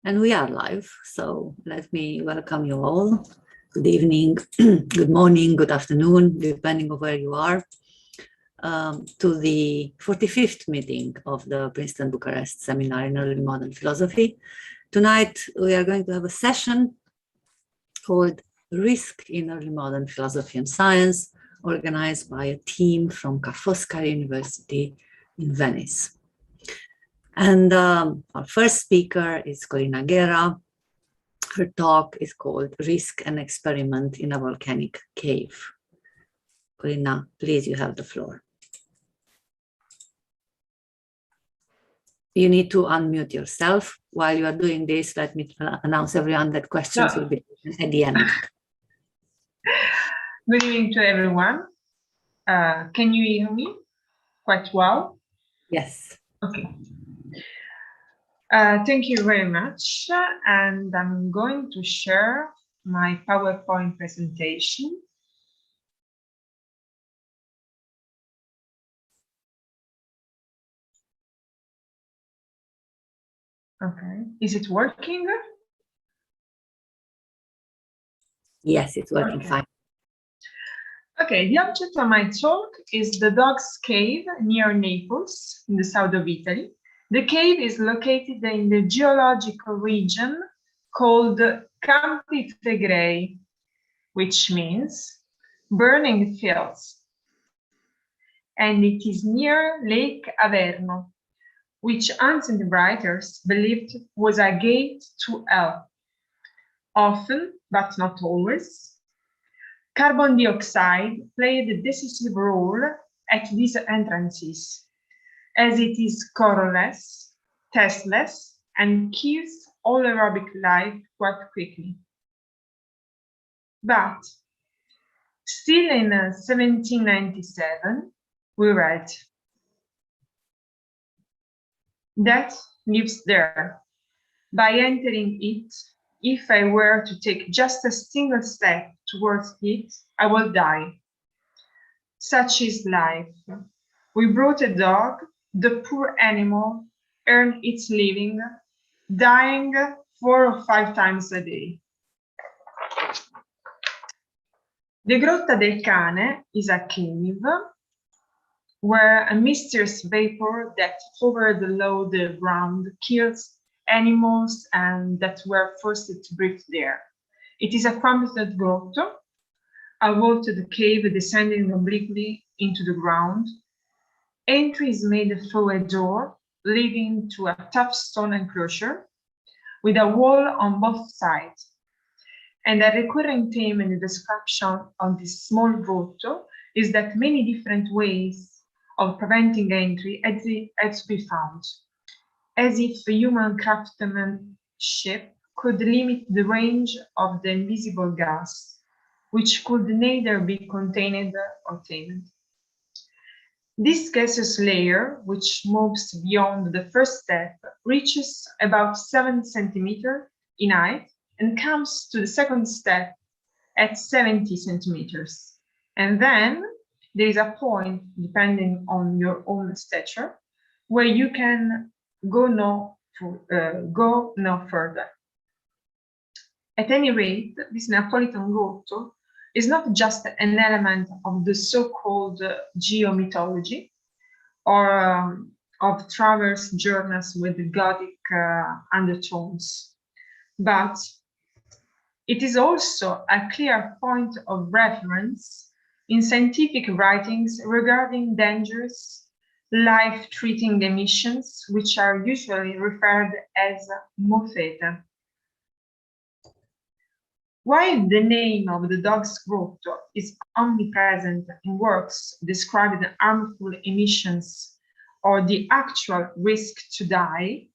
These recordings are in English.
And we are live, so let me welcome you all. Good evening, good morning, good afternoon, depending on where you are, to the 45th meeting of the Princeton-Bucharest Seminar in Early Modern Philosophy. Tonight, we are going to have a session called Risk in Early Modern Philosophy and Science, organized by a team from Ca' Foscari University in Venice. And our first speaker is Corina Guerra. Her talk is called Risk and Experiment in a Volcanic Cave. Corina, please, you have the floor. You need to unmute yourself. While you are doing this, let me announce everyone that questions will be at the end. Good evening to everyone. Can you hear me quite well? Yes. Okay. Thank you very much. And I'm going to share my PowerPoint presentation. Okay. Is it working? Yes, it's working fine. Okay, the object of my talk is the Dog's Cave near Naples in the south of Italy. The cave is located in the geological region called Campi Flegrei, which means burning fields. And it is near Lake Averno, which ancient writers believed was a gate to hell. Often, but not always, carbon dioxide played a decisive role at these entrances, as it is colorless, tasteless, and kills all aerobic life quite quickly. But still in 1797, we read, "Death lives there. By entering it, if I were to take just a single step towards it, I will die. Such is life. We brought a dog, the poor animal earned its living, dying 4 or 5 times a day." The Grotta del Cane is a cave where a mysterious vapor that hovered below the ground kills animals and that were forced to breathe there. It is a crumbling grotto, a vaulted cave descending obliquely into the ground. Entry is made through a door leading to a tough stone enclosure with a wall on both sides. And a recurring theme in the description of this small grotto is that many different ways of preventing entry had to be found, as if human craftsmanship could limit the range of the invisible gas, which could neither be contained or tamed. This gaseous layer, which moves beyond the first step, reaches about 7 centimeters in height and comes to the second step at 70 centimeters. And then there is a point, depending on your own stature, where you can go no further. At any rate, this Neapolitan grotto is not just an element of the so-called geomythology or of traverse journeys with Gothic undertones, but it is also a clear point of reference in scientific writings regarding dangerous, life-threatening emissions, which are usually referred as motheta. While the name of the Dog's Grotto is omnipresent in works describing harmful emissions or the actual risk to die,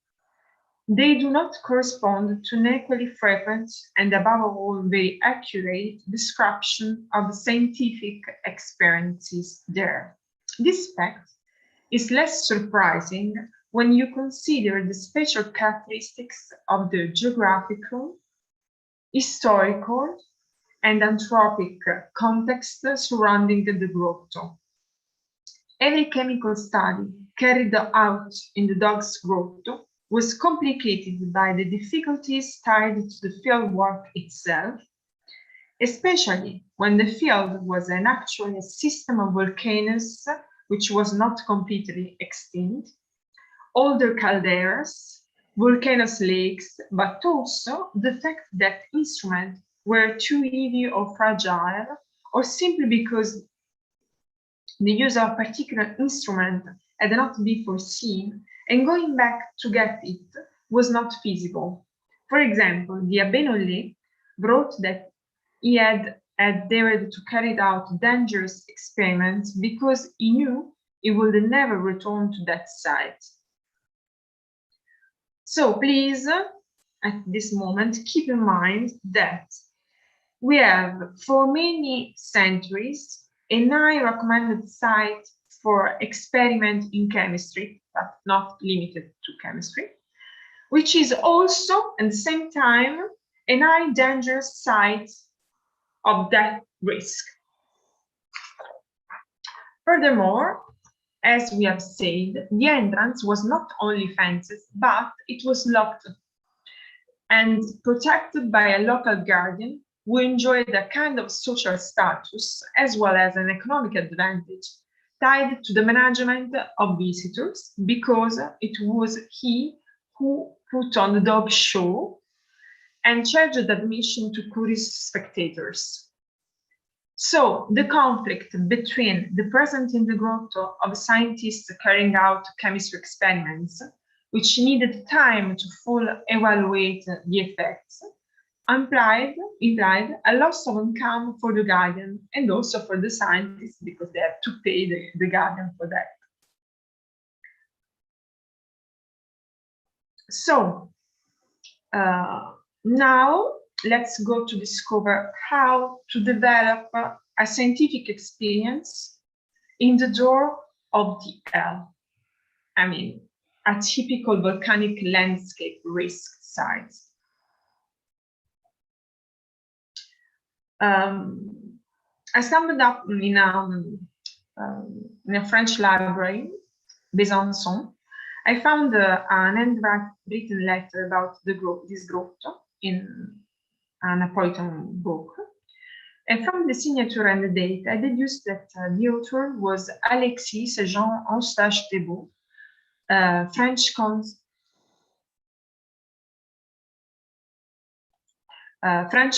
they do not correspond to an equally frequent and above all very accurate description of the scientific experiences there. This fact is less surprising when you consider the special characteristics of the geographical, historical, and anthropic context surrounding the grotto. Every chemical study carried out in the Dog's Grotto was complicated by the difficulties tied to the field work itself, especially when the field was actually a system of volcanoes which was not completely extinct, older calderas, volcanoes lakes, but also the fact that instruments were too heavy or fragile, or simply because the use of a particular instrument had not been foreseen, and going back to get it was not feasible. For example, the Abbé Nollet wrote that he had dared to carry out dangerous experiments because he knew he would never return to that site. So please, at this moment, keep in mind that we have, for many centuries, a high recommended site for experiment in chemistry, but not limited to chemistry, which is also, at the same time, a high dangerous site of that risk. Furthermore, as we have said, the entrance was not only fenced, but it was locked and protected by a local guardian who enjoyed a kind of social status as well as an economic advantage tied to the management of visitors, because it was he who put on the dog show and charged admission to curious spectators. So the conflict between the presence in the grotto of scientists carrying out chemistry experiments, which needed time to fully evaluate the effects, implied a loss of income for the guardian and also for the scientists, because they have to pay the guardian for that. So now let's go to discover how to develop a scientific experience in the door of the hell. I mean, a typical volcanic landscape risk site. I stumbled up in a French library, Besançon. I found an handwritten letter about this grotto in a Napolitan book. And from the signature and the date, I deduced that the author was Alexis Jean Eustache Thébault, French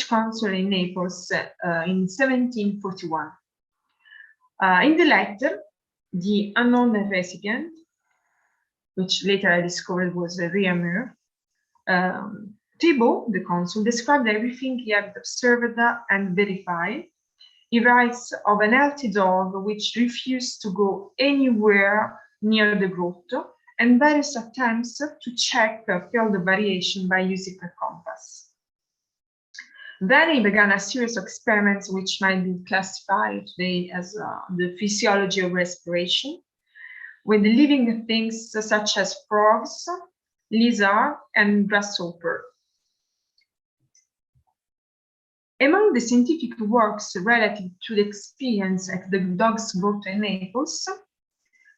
consul in Naples in 1741. In the letter, the unknown recipient, which later I discovered was Réaumur, Thébault, the consul, described everything he had observed and verified. He writes of an healthy dog which refused to go anywhere near the grotto, and various attempts to check field variation by using a compass. Then he began a series of experiments which might be classified today as the physiology of respiration, with living things such as frogs, lizards, and grasshopper. Among the scientific works relative to the experience at the Dog's Grotto in Naples,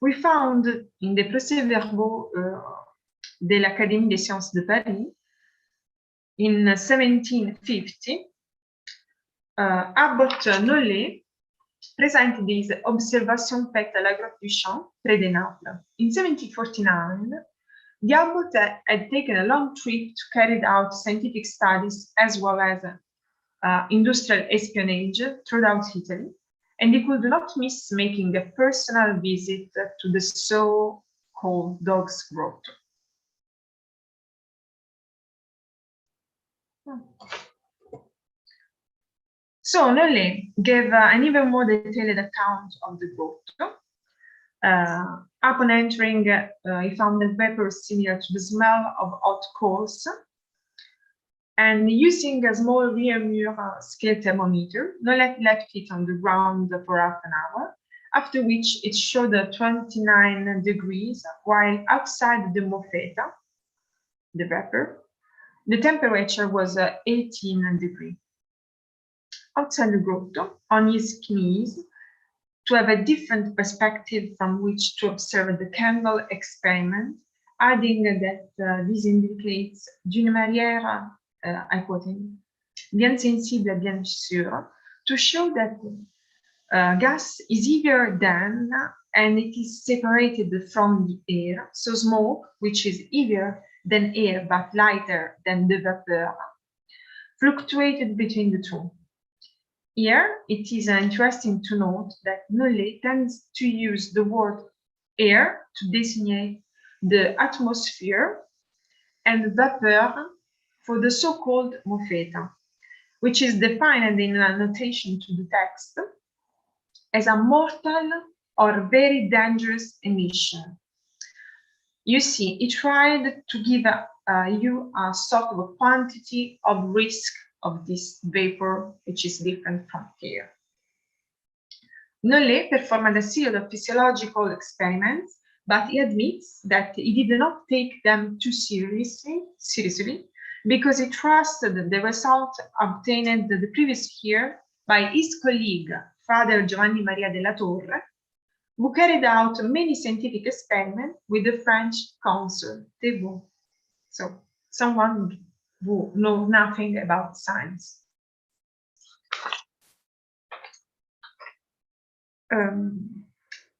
we found in the Procès-verbaux de l'Académie des Sciences de Paris in 1750, Abbot Nollet presented his Observations faites à la Grotte du Champ, près de Naples. In 1749, the abbot had taken a long trip to carry out scientific studies as well as industrial espionage throughout Italy, and he could not miss making a personal visit to the so-called Dog's Grotto. So Nollet gave an even more detailed account of the grotto. Upon entering, he found the vapor similar to the smell of hot coals. And using a small Réaumur scale thermometer, Nollet left it on the ground for half an hour, after which it showed 29 degrees, while outside the Mofeta, the vapor, the temperature was 18 degrees. Outside the grotto, on his knees, to have a different perspective from which to observe the candle experiment, adding that this indicates d'une manière, I quote him, bien sensible, bien sûre, to show that gas is heavier than, and it is separated from the air. So smoke, which is heavier than air but lighter than the vapor, fluctuated between the two. Here, it is interesting to note that Nollet tends to use the word air to designate the atmosphere and vapor for the so-called mofeta, which is defined in a notation to the text as a mortal or very dangerous emission. You see, it tried to give you a sort of a quantity of risk of this vapor, which is different from air. Nollet performed a series of physiological experiments, but he admits that he did not take them too seriously because he trusted the result obtained the previous year by his colleague, Father Giovanni Maria della Torre, who carried out many scientific experiments with the French consul, Thébault. So, someone who knows nothing about science.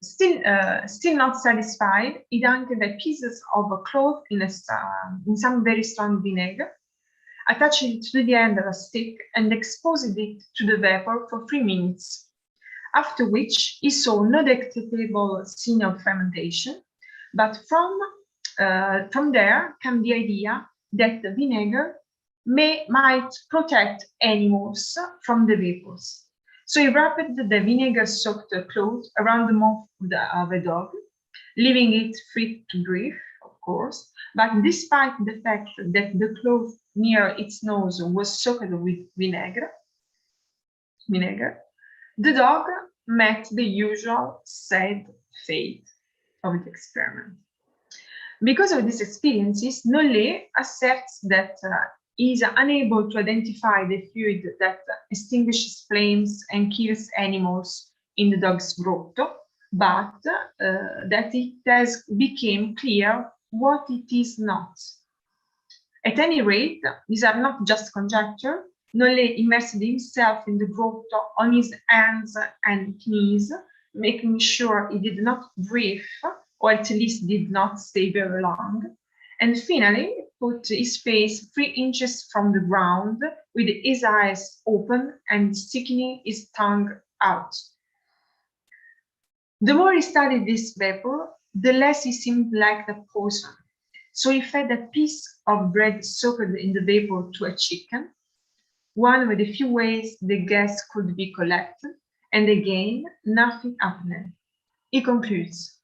Still not satisfied, he dunked the pieces of a cloth in some very strong vinegar, attached it to the end of a stick, and exposed it to the vapor for 3 minutes. After which he saw no detectable sign of fermentation, but from there came the idea that the vinegar might protect animals from the vapors. So he wrapped the vinegar-soaked cloth around the mouth of a dog, leaving it free to breathe, of course. But despite the fact that the cloth near its nose was soaked with vinegar, the dog met the usual sad fate of the experiment. Because of these experiences, Nollet asserts that he is unable to identify the fluid that extinguishes flames and kills animals in the dog's grotto, but that it has become clear what it is not. At any rate, these are not just conjecture. Nollet immersed himself in the grotto on his hands and knees, making sure he did not breathe, or at least did not stay very long, and finally put his face 3 inches from the ground with his eyes open and sticking his tongue out. The more he studied this vapor, the less he seemed like the poison. So he fed a piece of bread soaked in the vapor to a chicken, one of the few ways the gas could be collected, and again, nothing happened. He concludes,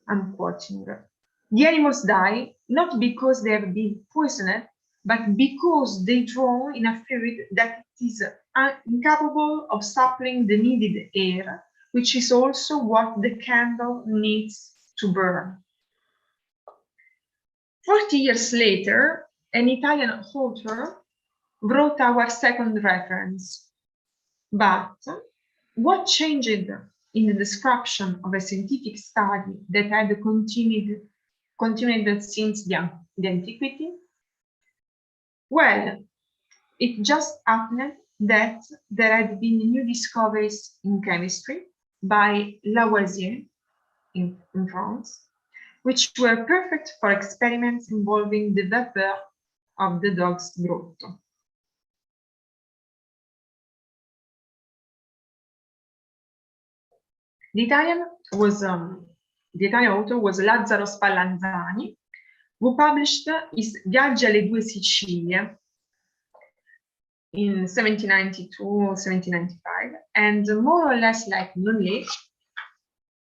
I'm quoting, "The animals die not because they have been poisoned, but because they draw in a fluid that is incapable of supplying the needed air, which is also what the candle needs to burn." 40 years later, an Italian author wrote our second reference. But what changed in the description of a scientific study that had continued since the antiquity? Well, it just happened that there had been new discoveries in chemistry by Lavoisier in France, which were perfect for experiments involving the vapor of the dog's grotto. The Italian author was Lazzaro Spallanzani, who published his Viaggi alle due Sicilie in 1792-1795, and more or less like Nollet,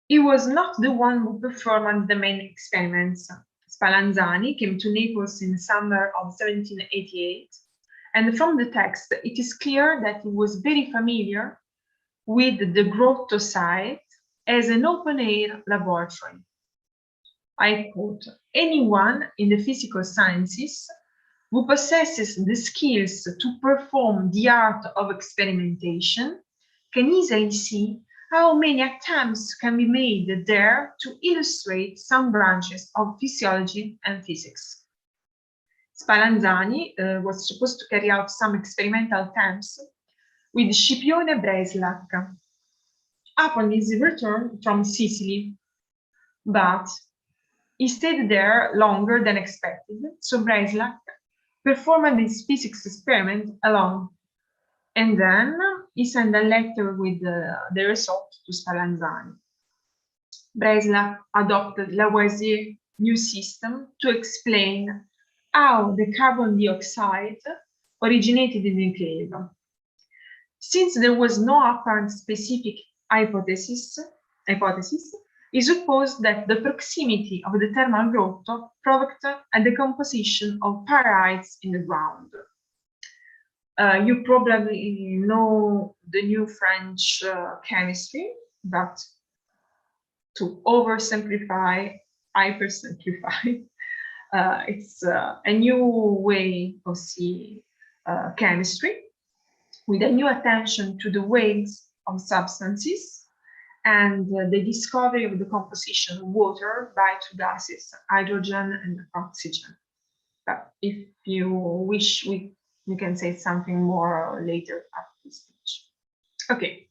he was not the one who performed the main experiments. Spallanzani came to Naples in the summer of 1788, and from the text, it is clear that he was very familiar with the grotto site as an open-air laboratory. I quote, "Anyone in the physical sciences who possesses the skills to perform the art of experimentation can easily see how many attempts can be made there to illustrate some branches of physiology and physics. Spallanzani was supposed to carry out some experimental attempts with Scipione Breislak upon his return from Sicily, but he stayed there longer than expected, so Breislak performed his physics experiment alone, and then he sent a letter with the result to Spallanzani. Breislak adopted Lavoisier's new system to explain how the carbon dioxide originated in the cave. Since there was no apparent specific hypothesis, he supposed that the proximity of the thermal grotto provoked a decomposition of pyrites in the ground. You probably know the new French chemistry, but to oversimplify, hypersimplify, it's a new way of seeing chemistry, with a new attention to the weights of substances and the discovery of the composition of water by two gases, hydrogen and oxygen. But if you wish, you can say something more later after this speech. Okay.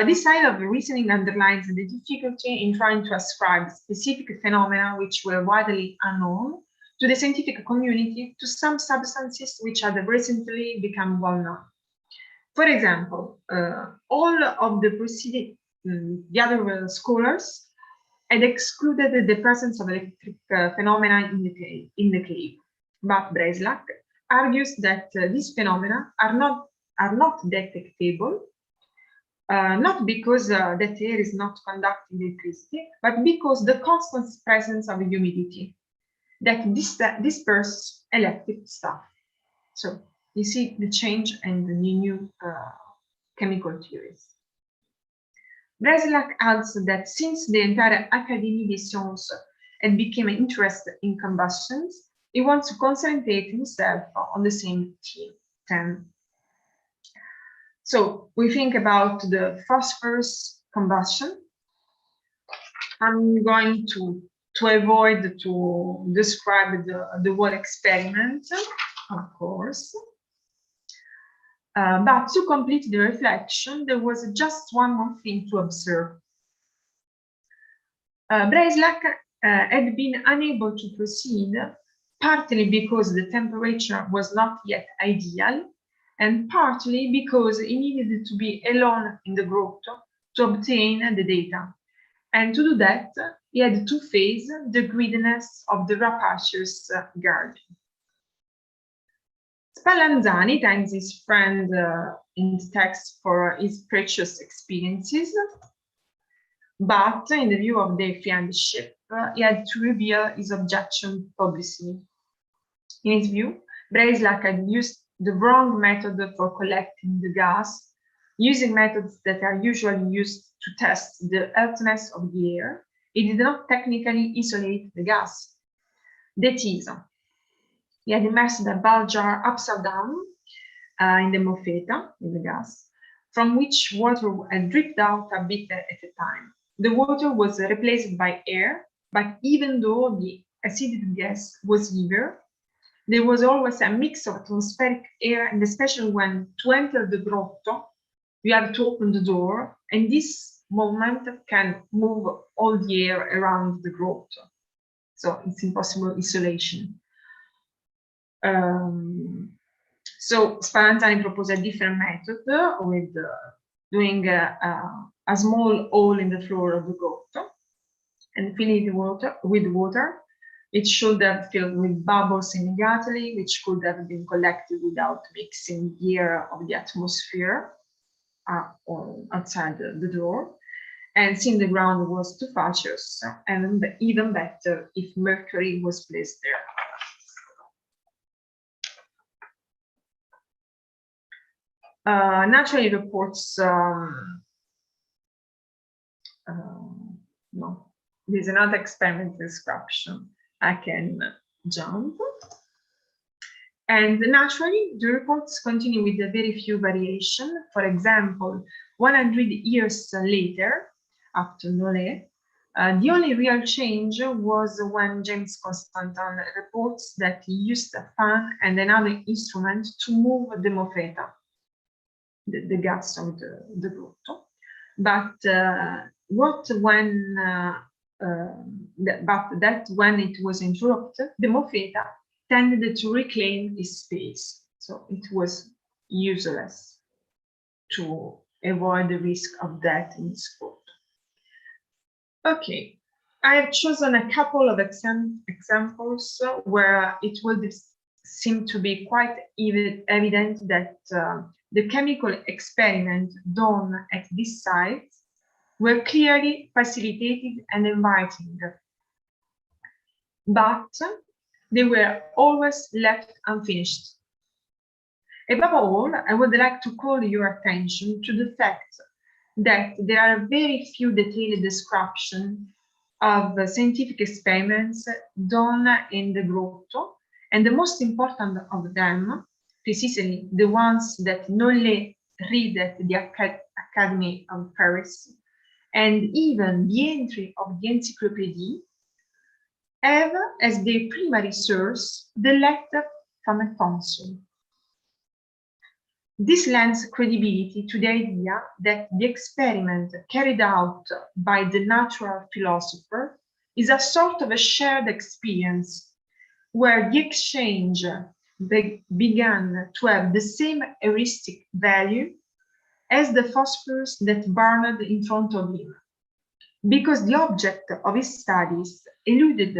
This side of the reasoning underlines the difficulty in trying to ascribe specific phenomena which were widely unknown to the scientific community to some substances which had recently become well known. For example, all of the preceding, the other scholars had excluded the presence of electric phenomena in the cave. But Breislak argues that these phenomena are not detectable, not because that air is not conducting electricity, but because the constant presence of humidity that disperses electric stuff. So you see the change and the new chemical theories. Breislak adds that since the entire Académie des Sciences had become interested in combustions, he wants to concentrate himself on the same theme. So we think about the phosphorus combustion. I'm going to avoid to describe the whole experiment, of course. But to complete the reflection, there was just one more thing to observe. Breislak had been unable to proceed, partly because the temperature was not yet ideal, and partly because he needed to be alone in the grotto to obtain the data. And to do that, he had to face the greediness of the rapacious guardian. Spallanzani thanks his friend in the text for his precious experiences, but in the view of their friendship, he had to reveal his objection publicly. In his view, Breislak had used the wrong method for collecting the gas, using methods that are usually used to test the healthiness of the air. He did not technically isolate the gas. That is, he had immersed the bulb jar upside down in the moffetta, in the gas, from which water had dripped out a bit at a time. The water was replaced by air, but even though the acidic gas was heavier, there was always a mix of atmospheric air, and especially when to enter the grotto, you have to open the door, and this movement can move all the air around the grotto. So it's impossible isolation. So Spallanzani proposed a different method with doing a small hole in the floor of the grotto and filling it with water. It should have filled with bubbles immediately, which could have been collected without mixing the air of the atmosphere or outside the door. And since the ground was too facious, and even better if mercury was placed there. Naturally reports, no, there's another experiment description. I can jump. And naturally, the reports continue with a very few variation. For example, 100 years later, after Nollet, the only real change was when James Constantin reports that he used a fan and another instrument to move the moffetta, the gas of the grotto. But when it was interrupted, the moffetta tended to reclaim its space. So it was useless to avoid the risk of death in its grotto. Okay, I have chosen a couple of examples where it will seem to be quite evident that the chemical experiments done at this site were clearly facilitated and inviting, but they were always left unfinished. Above all, I would like to call your attention to the fact that there are very few detailed descriptions of scientific experiments done in the grotto, and the most important of them, precisely the ones that Nollet read at the Academy of Paris, and even the entry of the encyclopedia, have as their primary source the letter from a consul. This lends credibility to the idea that the experiment carried out by the natural philosopher is a sort of a shared experience where the exchange began to have the same heuristic value as the phosphorus that burned in front of him, because the object of his studies eluded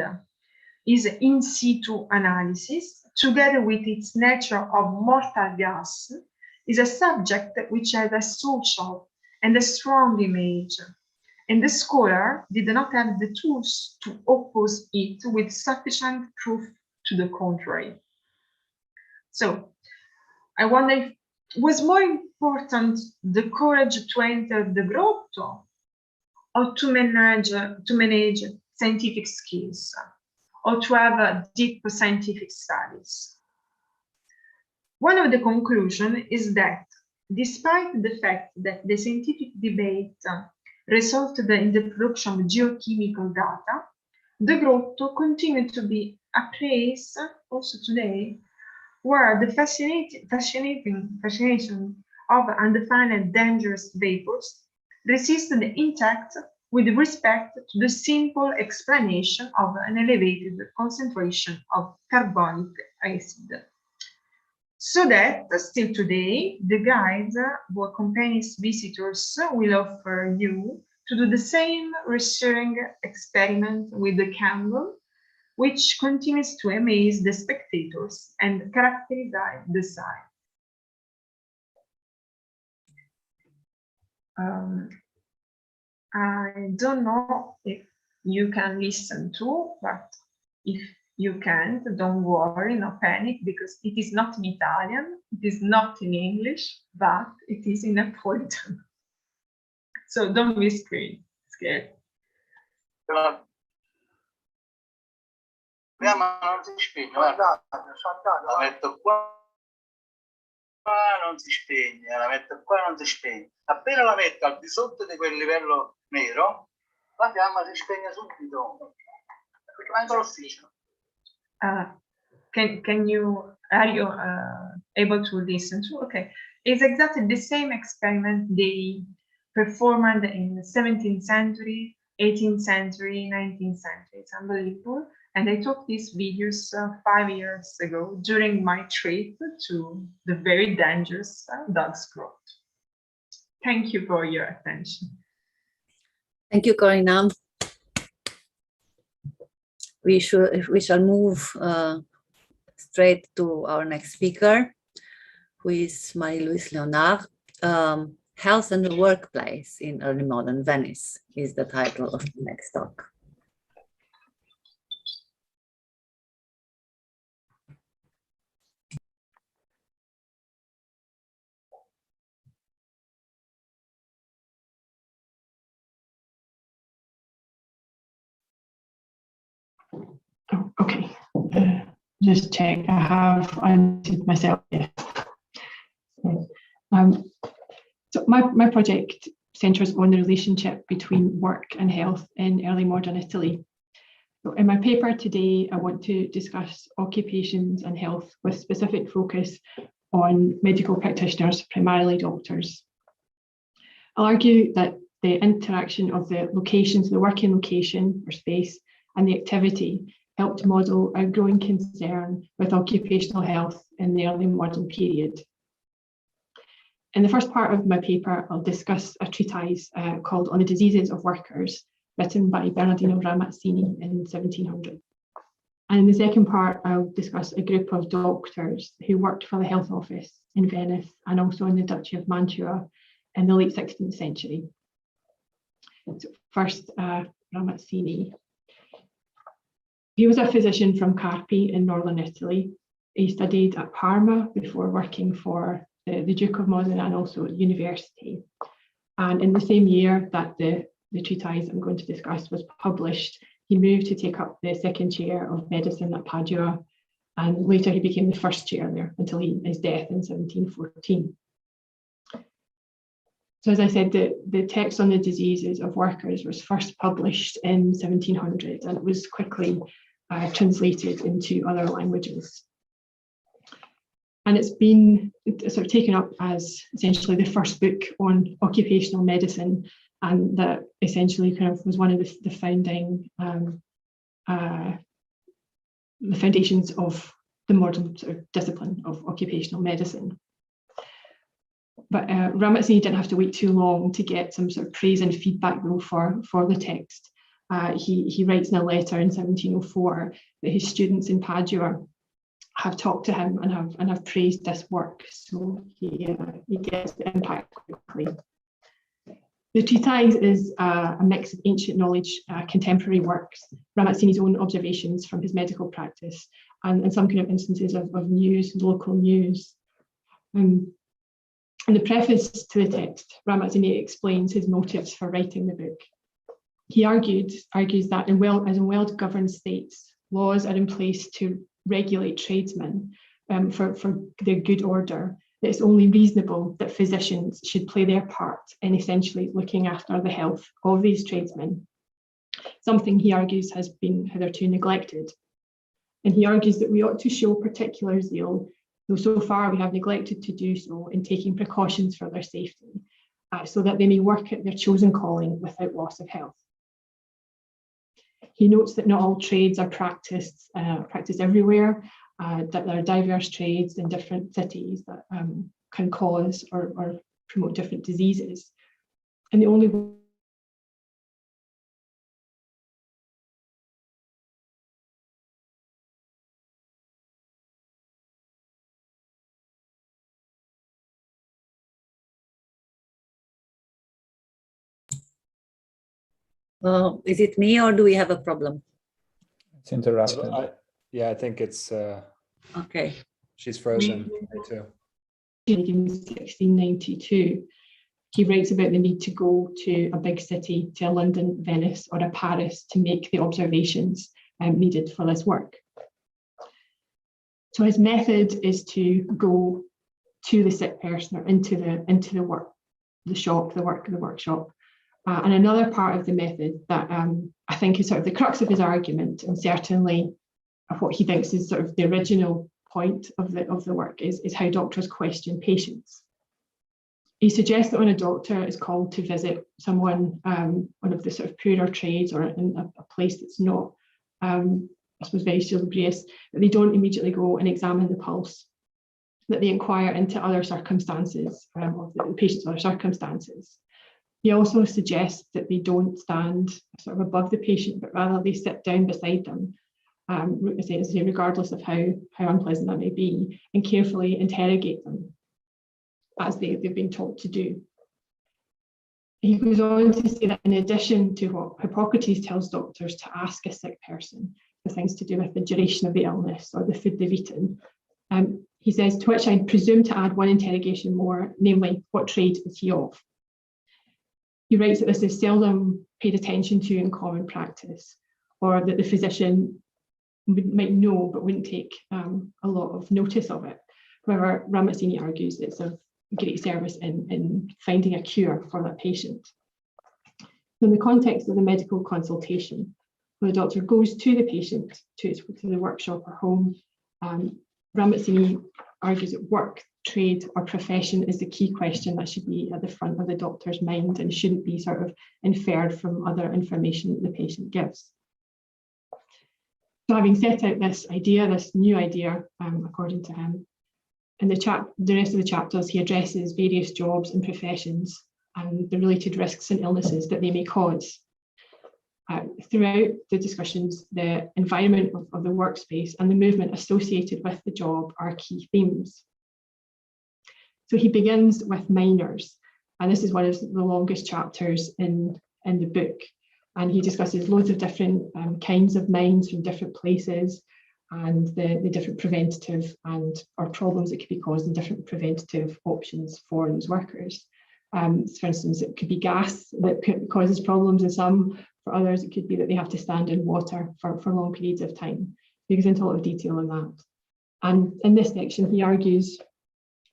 his in situ analysis, together with its nature of mortal gas, is a subject which has a social and a strong image, and the scholar did not have the tools to oppose it with sufficient proof to the contrary. So, I wonder if it was more important the courage to enter the grotto or to manage scientific skills, or to have deep scientific studies. One of the conclusions is that, despite the fact that the scientific debate resulted in the production of geochemical data, the grotto continued to be a place, also today, where the fascination of undefined dangerous vapors resisted intact with respect to the simple explanation of an elevated concentration of carbonic acid. So that still today, the guides who accompany visitors will offer you to do the same reassuring experiment with the candle, which continues to amaze the spectators and characterize the site. I don't know if you can listen to, but if you can't, don't worry, no panic, because it is not in Italian, it is not in English, but it is in Napolitan. So don't be scared. Ma non si spegne, guarda, la metto qua, non si spegne, la metto qua, non si spegne. Appena la metto al di sotto di quel livello nero, la fiamma si spegne subito, perché manca l'ossigeno. Are you able to listen to? Okay, it's exactly the same experiment they performed in the 17th century, 18th century, 19th century. It's unbelievable. And I took these videos 5 years ago during my trip to the very dangerous Dog's Grot. Thank you for your attention. Thank you, Corina. We shall move straight to our next speaker, who is Marie-Louise Léonard. Health and the Workplace in Early Modern Venice is the title of the next talk. Okay, just check. I have unmuted myself. Yes. So my project centres on the relationship between work and health in early modern Italy. So in my paper today, I want to discuss occupations and health with specific focus on medical practitioners, primarily doctors. I'll argue that the interaction of the locations, the working location or space, and the activity helped model a growing concern with occupational health in the early modern period. In the first part of my paper, I'll discuss a treatise called On the Diseases of Workers, written by Bernardino Ramazzini in 1700. And in the second part, I'll discuss a group of doctors who worked for the health office in Venice and also in the Duchy of Manchuria in the late 16th century. So first, Ramazzini. He was a physician from Carpi in northern Italy. He studied at Parma before working for the Duke of Modena and also at university. And in the same year that the treatise I'm going to discuss was published, he moved to take up the second chair of medicine at Padua, and later he became the first chair there until his death in 1714. So as I said, the text on the diseases of workers was first published in 1700, and it was quickly translated into other languages. And it's been sort of taken up as essentially the first book on occupational medicine, and that essentially kind of was one of the founding, the foundations of the modern sort of discipline of occupational medicine. But Ramazzini didn't have to wait too long to get some sort of praise and feedback though for the text. He writes in a letter in 1704 that his students in Padua have talked to him and have praised this work, so he gets the impact quickly. The treatise is a mix of ancient knowledge, contemporary works, Ramazzini's own observations from his medical practice, and some kind of instances of news, local news. In the preface to the text, Ramazzini explains his motives for writing the book. He argues that in well-governed states, laws are in place to regulate tradesmen for their good order. It's only reasonable that physicians should play their part in essentially looking after the health of these tradesmen, something he argues has been hitherto neglected. And he argues that we ought to show particular zeal, though so far we have neglected to do so in taking precautions for their safety, so that they may work at their chosen calling without loss of health. He notes that not all trades are practiced everywhere, that there are diverse trades in different cities that can cause or promote different diseases. And the only is it me or do we have a problem? It's interrupted. I think it's Okay. she's frozen. Me too. in 1692, he writes about the need to go to a big city, to a London, Venice, or a Paris to make the observations needed for this work. So his method is to go to the sick person or into the workshop. And another part of the method that I think is sort of the crux of his argument, and certainly of what he thinks is sort of the original point of the work, is how doctors question patients. He suggests that when a doctor is called to visit someone, one of the sort of poorer trades or in a place that's not, I suppose, very salubrious, that they don't immediately go and examine the pulse, that they inquire into other circumstances of the patient's other circumstances. He also suggests that they don't stand sort of above the patient, but rather they sit down beside them, regardless of how unpleasant that may be, and carefully interrogate them as they've been taught to do. He goes on to say that in addition to what Hippocrates tells doctors to ask a sick person for things to do with the duration of the illness or the food they've eaten, he says, to which I presume to add one interrogation more, namely, what trade is he of? He writes that this is seldom paid attention to in common practice, or that the physician might know but wouldn't take a lot of notice of it. However, Ramazzini argues it's of great service in finding a cure for that patient. In the context of the medical consultation, where the doctor goes to the patient, to the workshop or home, Ramazzini argues that work, trade or profession is the key question that should be at the front of the doctor's mind and shouldn't be sort of inferred from other information that the patient gives. So having set out this idea, this new idea, according to him, in the rest of the chapters, he addresses various jobs and professions and the related risks and illnesses that they may cause. Throughout the discussions, the environment of the workspace and the movement associated with the job are key themes. So he begins with miners, and this is one of the longest chapters in the book. And he discusses loads of different kinds of mines from different places and the different preventative or problems that could be caused and different preventative options for those workers. For instance, it could be gas that causes problems in some. For others, it could be that they have to stand in water for long periods of time. He goes into a lot of detail on that. And in this section, he argues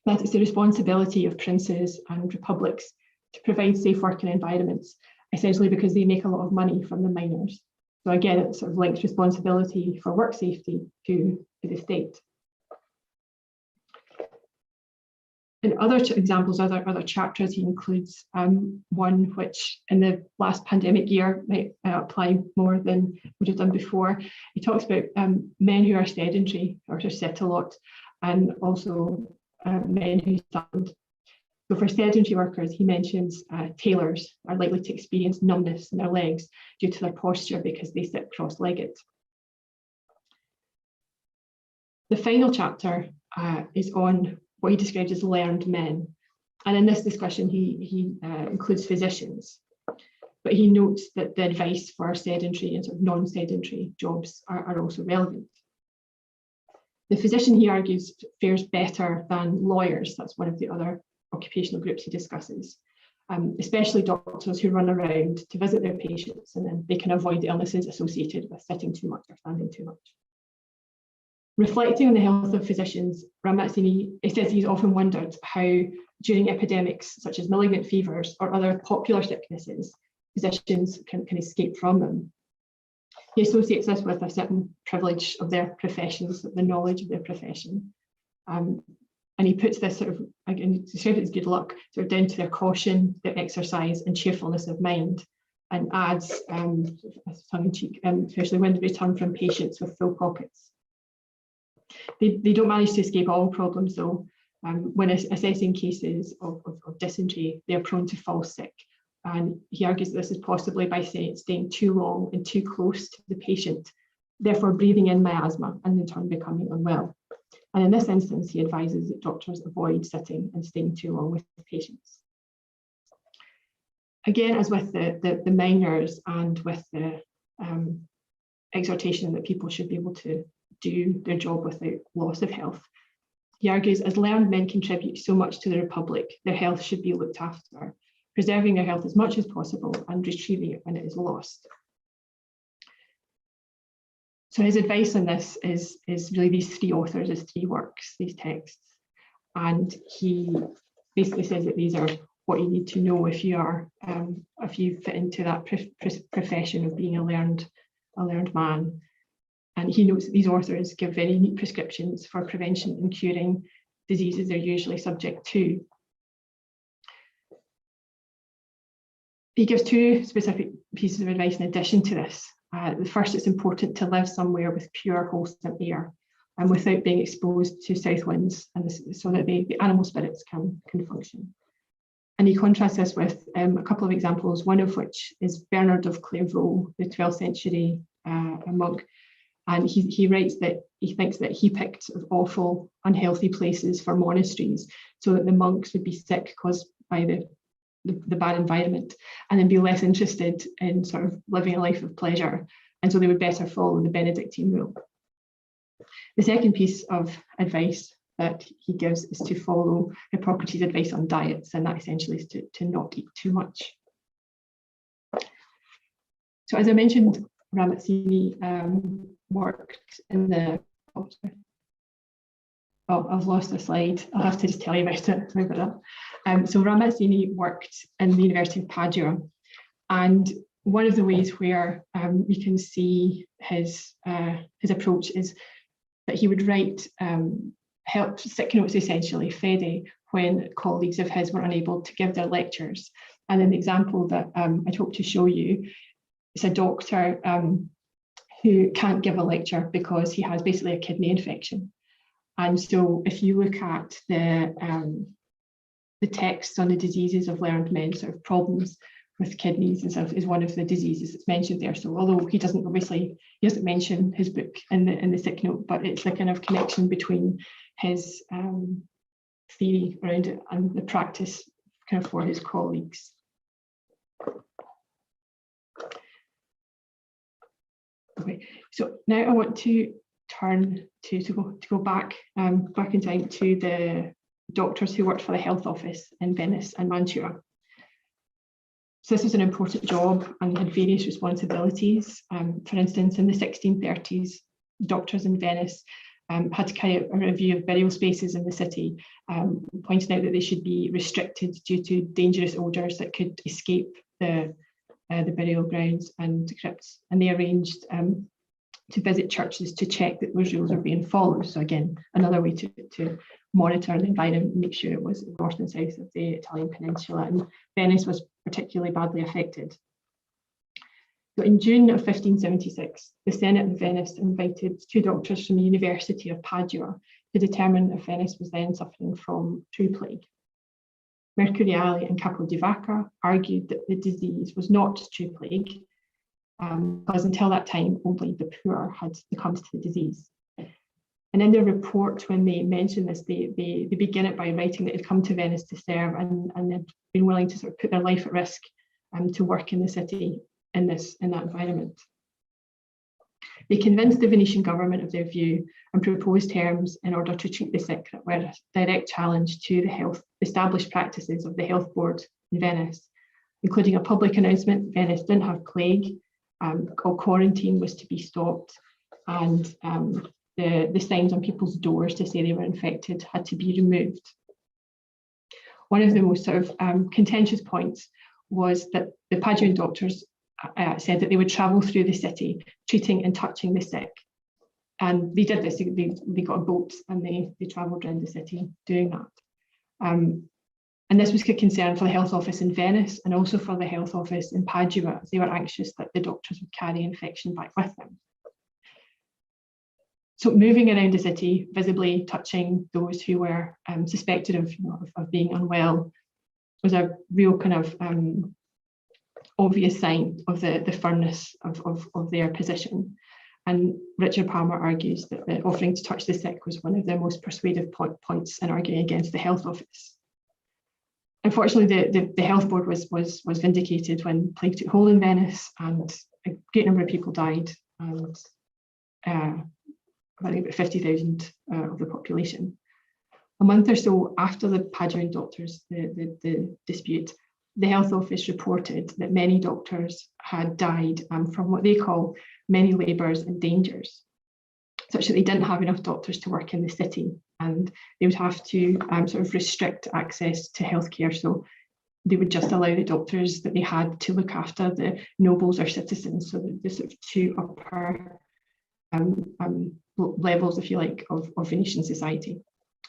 that it's the responsibility of princes and republics to provide safe working environments, essentially because they make a lot of money from the miners. So again, it sort of links responsibility for work safety to the state. In other examples, other chapters, he includes one which in the last pandemic year might apply more than would have done before. He talks about men who are sedentary or who sit a lot, and also men who stand. So for sedentary workers, he mentions tailors are likely to experience numbness in their legs due to their posture because they sit cross-legged. The final chapter is on what he describes as learned men. And in this discussion, he includes physicians, but he notes that the advice for sedentary and sort of non-sedentary jobs are also relevant. The physician, he argues, fares better than lawyers. That's one of the other occupational groups he discusses, especially doctors who run around to visit their patients, and then they can avoid the illnesses associated with sitting too much or standing too much. Reflecting on the health of physicians, Ramazzini says he's often wondered how during epidemics such as malignant fevers or other popular sicknesses, physicians can escape from them. He associates this with a certain privilege of their professions, the knowledge of their profession. And he puts this sort of, again, describes it as good luck, sort of down to their caution, their exercise and cheerfulness of mind, and adds, tongue-in-cheek, especially when they return from patients with full pockets. They don't manage to escape all problems though. When assessing cases of dysentery, they're prone to fall sick. And he argues that this is possibly by staying too long and too close to the patient, therefore breathing in miasma and in turn becoming unwell. And in this instance, he advises that doctors avoid sitting and staying too long with patients. Again, as with the miners and with the exhortation that people should be able to do their job without loss of health, he argues as learned men contribute so much to the Republic, their health should be looked after, preserving their health as much as possible and retrieving it when it is lost. So his advice on this is really these three authors, his three works, these texts. And he basically says that these are what you need to know if you fit into that profession of being a learned man. And he notes that these authors give very neat prescriptions for prevention and curing diseases they're usually subject to. He gives two specific pieces of advice in addition to this. The first, it's important to live somewhere with pure, wholesome air and without being exposed to south winds, and so that the animal spirits can function. And he contrasts this with a couple of examples, one of which is Bernard of Clairvaux, the 12th century monk. And he writes that he thinks that he picked awful, unhealthy places for monasteries so that the monks would be sick caused by the bad environment, and then be less interested in sort of living a life of pleasure, and so they would better follow the Benedictine rule. The second piece of advice that he gives is to follow Hippocrates' advice on diets, and that essentially is to not eat too much. So as I mentioned, Ramazzini worked in the Oh, I've lost the slide. I'll have to just tell you about it. Sorry about that. So Ramazzini worked in the University of Padua, and one of the ways where you can see his approach is that he would write help sick notes, essentially, fede, when colleagues of his were unable to give their lectures. And an example that I'd hope to show you is a doctor who can't give a lecture because he has basically a kidney infection. And so if you look at the text on the diseases of learned men, sort of problems with kidneys is one of the diseases that's mentioned there. So although he doesn't mention his book in the sick note, but it's the kind of connection between his theory around it and the practice kind of for his colleagues. Okay, so now I want to turn to go back in time to the doctors who worked for the health office in Venice and Mantua. So this was an important job and had various responsibilities. For instance, in the 1630s, doctors in Venice had to carry out a review of burial spaces in the city, pointing out that they should be restricted due to dangerous odours that could escape the burial grounds and crypts. And they arranged to visit churches to check that those rules are being followed. So again, another way to monitor the environment and make sure it was north and south of the Italian peninsula. And Venice was particularly badly affected. So in June of 1576, the Senate of Venice invited two doctors from the University of Padua to determine if Venice was then suffering from true plague. Mercuriali and Capo di Vacca argued that the disease was not true plague, because until that time, only the poor had succumbed to the disease. And in their report, when they mention this, they begin it by writing that they'd come to Venice to serve and they'd been willing to sort of put their life at risk to work in the city in that environment. They convinced the Venetian government of their view and proposed terms in order to treat the sick that were a direct challenge to the established practices of the health board in Venice, including a public announcement Venice didn't have plague, all quarantine was to be stopped, and the signs on people's doors to say they were infected had to be removed. One of the most sort of contentious points was that the Paduan doctors said that they would travel through the city, treating and touching the sick. And they did this, they got a boat and they travelled around the city doing that. And this was a concern for the health office in Venice and also for the health office in Padua, as they were anxious that the doctors would carry infection back with them. So moving around the city, visibly touching those who were suspected of being unwell was a real kind of obvious sign of the firmness of their position. And Richard Palmer argues that the offering to touch the sick was one of the most persuasive points in arguing against the health office. Unfortunately, the health board was vindicated when plague took hold in Venice, and a great number of people died, and I think about 50,000 of the population. A month or so after the Paduan doctors, the dispute, the health office reported that many doctors had died from what they call many labours and dangers, such that they didn't have enough doctors to work in the city, and they would have to sort of restrict access to healthcare. So they would just allow the doctors that they had to look after the nobles or citizens, so the sort of two upper levels, if you like, of Venetian society.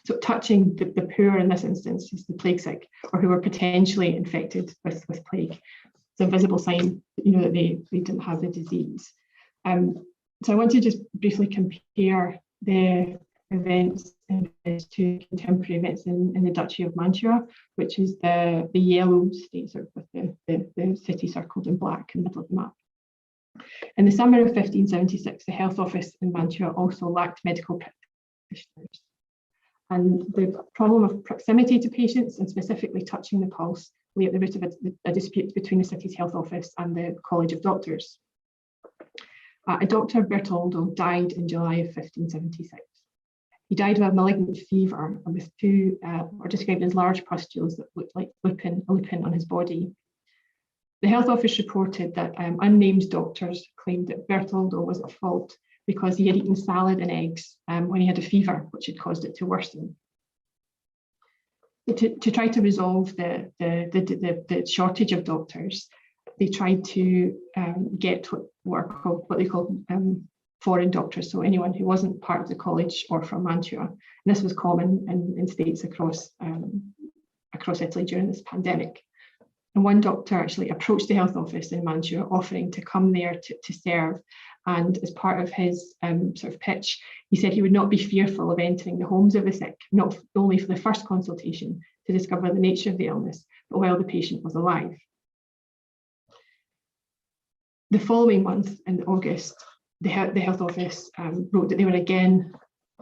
So touching the poor in this instance is the plague sick, or who were potentially infected with plague. It's a visible sign, that they didn't have the disease. So I want to just briefly compare the events to contemporary events in the Duchy of Manchuria, which is the yellow state, sort of with the city circled in black in the middle of the map. In the summer of 1576, the health office in Mantua also lacked medical practitioners. And the problem of proximity to patients, and specifically touching the pulse, lay at the root of a dispute between the city's health office and the College of Doctors. A doctor, Bertoldo, died in July of 1576. He died of a malignant fever and with two, or described as large pustules that looked like a lupin on his body. The health office reported that unnamed doctors claimed that Bertoldo was at fault because he had eaten salad and eggs when he had a fever, which had caused it to worsen. To try to resolve the shortage of doctors, they tried to get what they call foreign doctors, so anyone who wasn't part of the college or from Mantua. And this was common in states across Italy during this pandemic. And one doctor actually approached the health office in Mantua, offering to come there to serve. And as part of his sort of pitch, he said he would not be fearful of entering the homes of the sick, not only for the first consultation to discover the nature of the illness, but while the patient was alive. The following month, in August, the health office wrote that they were again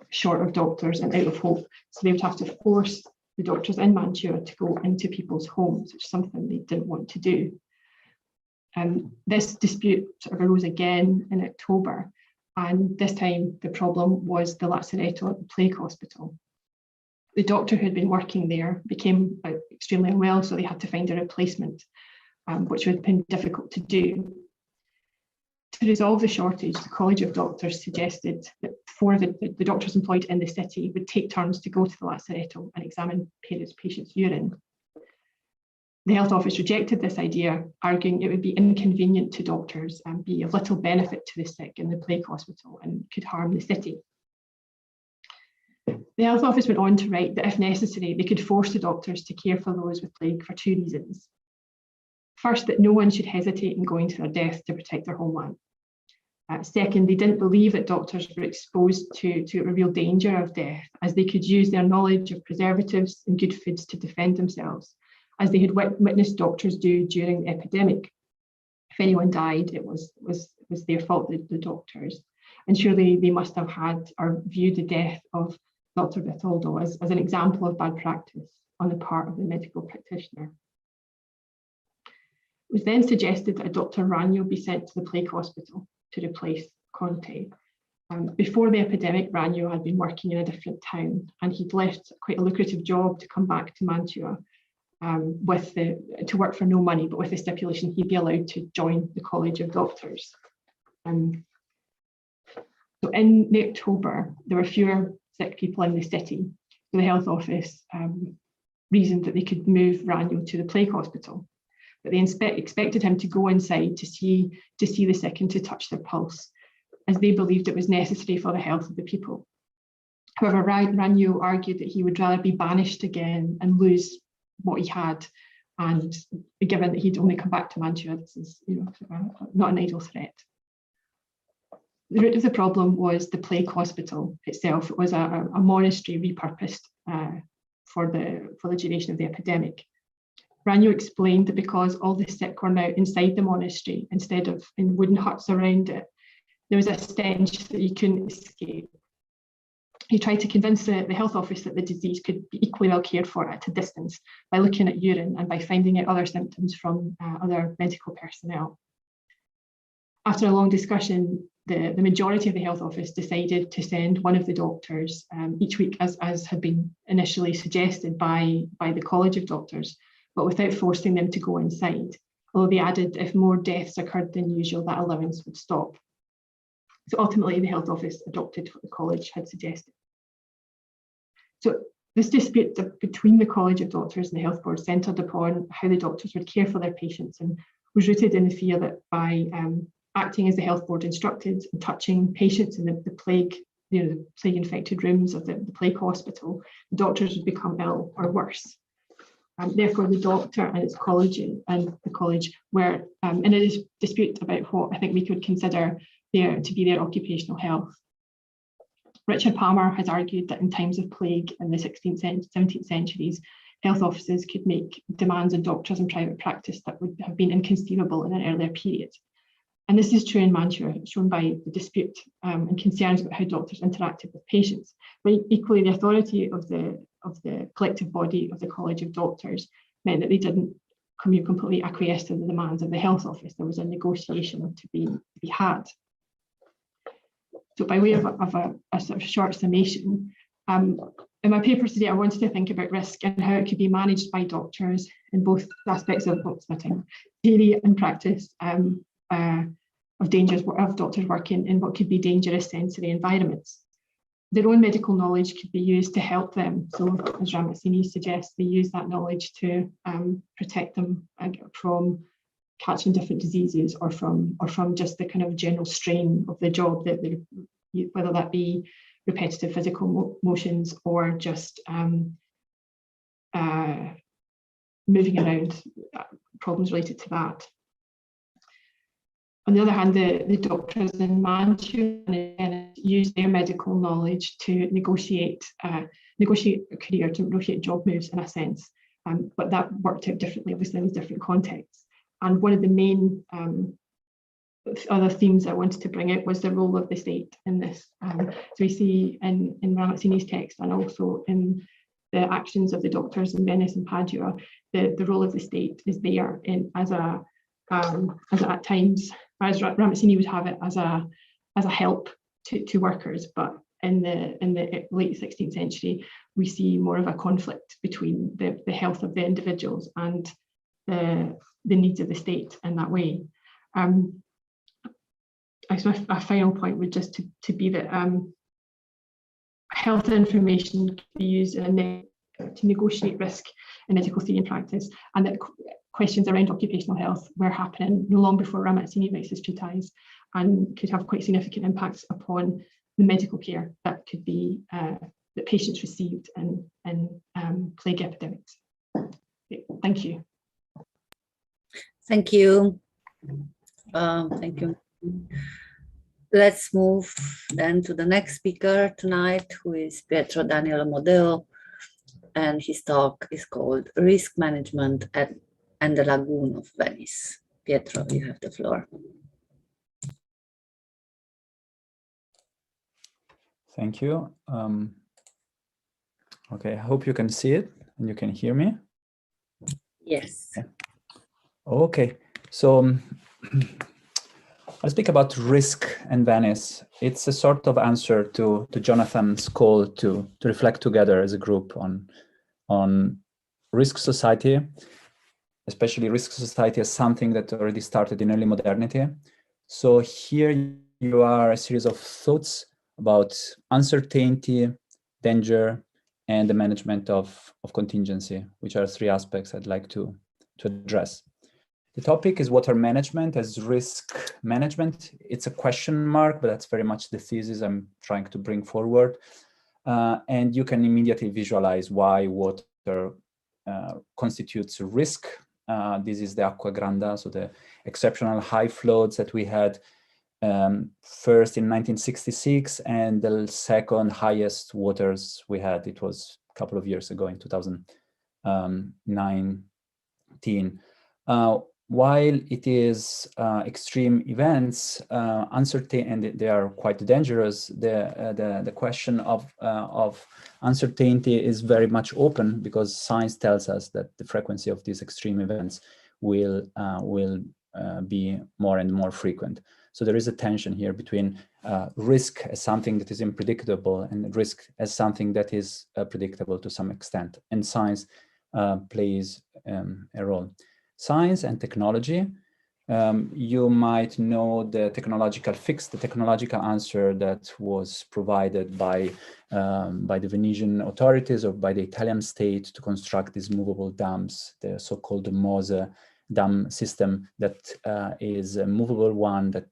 short of doctors and out of hope, so they would have to force the doctors in Mantua to go into people's homes, which is something they didn't want to do. This dispute sort of arose again in October, and this time the problem was the Lazzaretto at the Plague Hospital. The doctor who had been working there became extremely unwell, so they had to find a replacement, which would have been difficult to do. To resolve the shortage, the College of Doctors suggested that 4 of the doctors employed in the city would take turns to go to the Lazzaretto and examine patients' urine. The health office rejected this idea, arguing it would be inconvenient to doctors and be of little benefit to the sick in the plague hospital and could harm the city. The health office went on to write that if necessary, they could force the doctors to care for those with plague for 2 reasons. First, that no one should hesitate in going to their death to protect their homeland. Second, they didn't believe that doctors were exposed to a real danger of death, as they could use their knowledge of preservatives and good foods to defend themselves, as they had witnessed doctors do during the epidemic. If anyone died, it was their fault, the doctors. And surely they must have had or viewed the death of Dr. Bertoldo as an example of bad practice on the part of the medical practitioner. It was then suggested that a Dr. Ragno be sent to the plague hospital to replace Conte. Before the epidemic, Ragno had been working in a different town, and he'd left quite a lucrative job to come back to Mantua to work for no money, but with the stipulation he'd be allowed to join the College of Doctors. So in October, there were fewer sick people in the city. So the health office reasoned that they could move Ragno to the plague hospital, but they expected him to go inside to see the sick and to touch their pulse, as they believed it was necessary for the health of the people. However, Ragno argued that he would rather be banished again and lose what he had, and given that he'd only come back to Mantua, this is not an idle threat. The root of the problem was the plague hospital itself. It was a monastery repurposed for the duration of the epidemic. Ragno explained that because all the sick were now inside the monastery instead of in wooden huts around it, there was a stench that you couldn't escape. He tried to convince the health office that the disease could be equally well cared for at a distance by looking at urine and by finding out other symptoms from other medical personnel. After a long discussion, the majority of the health office decided to send one of the doctors each week, as had been initially suggested by the College of Doctors, but without forcing them to go inside. Although they added if more deaths occurred than usual, that allowance would stop. So ultimately, the health office adopted what the college had suggested. So this dispute between the College of Doctors and the health board centred upon how the doctors would care for their patients, and was rooted in the fear that by acting as the health board instructed and touching patients in the plague, the plague-infected rooms of the plague hospital, the doctors would become ill or worse. Therefore, the doctor and the college were in a dispute about what I think we could consider to be their occupational health. Richard Palmer has argued that in times of plague in the 16th and 17th centuries, health offices could make demands on doctors in private practice that would have been inconceivable in an earlier period. And this is true in Mantua, shown by the dispute and concerns about how doctors interacted with patients. But equally, the authority of the collective body of the College of Doctors meant that they didn't completely acquiesce to the demands of the health office. There was a negotiation to be had. So by way of a sort of short summation, in my paper today, I wanted to think about risk and how it could be managed by doctors in both aspects of theory and practice. of doctors working in what could be dangerous sensory environments. Their own medical knowledge could be used to help them. So as Ramazzini suggests, they use that knowledge to protect them from catching different diseases or from just the kind of general strain of the job, that whether that be repetitive physical motions or just moving around, problems related to that. On the other hand, the doctors in Manchuria use their medical knowledge to negotiate a career, to negotiate job moves in a sense, but that worked out differently, obviously, in different contexts. And one of the main other themes I wanted to bring out was the role of the state in this. So we see in Ramazzini's text and also in the actions of the doctors in Venice and Padua, the role of the state is there as at times, as Ramazzini would have it, as a help to workers. But in the late 16th century, we see more of a conflict between the health of the individuals and the needs of the state in that way. I suppose a final point would just to be that health information can be used to negotiate risk in medical theory and practice, and that questions around occupational health were happening long before Ramazzini writes his treatise, and could have quite significant impacts upon the medical care that could be that patients received in plague epidemics. Thank you. Thank you. Thank you. Let's move then to the next speaker tonight, who is Pietro Daniele Amodeo, and his talk is called Risk Management and the Lagoon of Venice. Pietro, you have the floor. Thank you. Okay, I hope you can see it and you can hear me. Yes. Okay, so I'll speak about risk and Venice. It's a sort of answer to Jonathan's call to reflect together as a group on risk society, especially risk society as something that already started in early modernity. So here you are a series of thoughts about uncertainty, danger, and the management of contingency, which are three aspects I'd like to address. The topic is water management as risk management. It's a question mark, but that's very much the thesis I'm trying to bring forward. And you can immediately visualize why water constitutes a risk. This is the Acqua Granda, so the exceptional high flows that we had first in 1966, and the second highest waters we had, it was a couple of years ago in 2019. While it is extreme events, uncertain, and they are quite dangerous, the question of uncertainty is very much open, because science tells us that the frequency of these extreme events will be more and more frequent. So there is a tension here between risk as something that is unpredictable and risk as something that is predictable to some extent, and science plays a role. Science and technology, you might know the technological fix, the technological answer that was provided by the Venetian authorities or by the Italian state to construct these movable dams, the so-called Mose dam system, that is a movable one that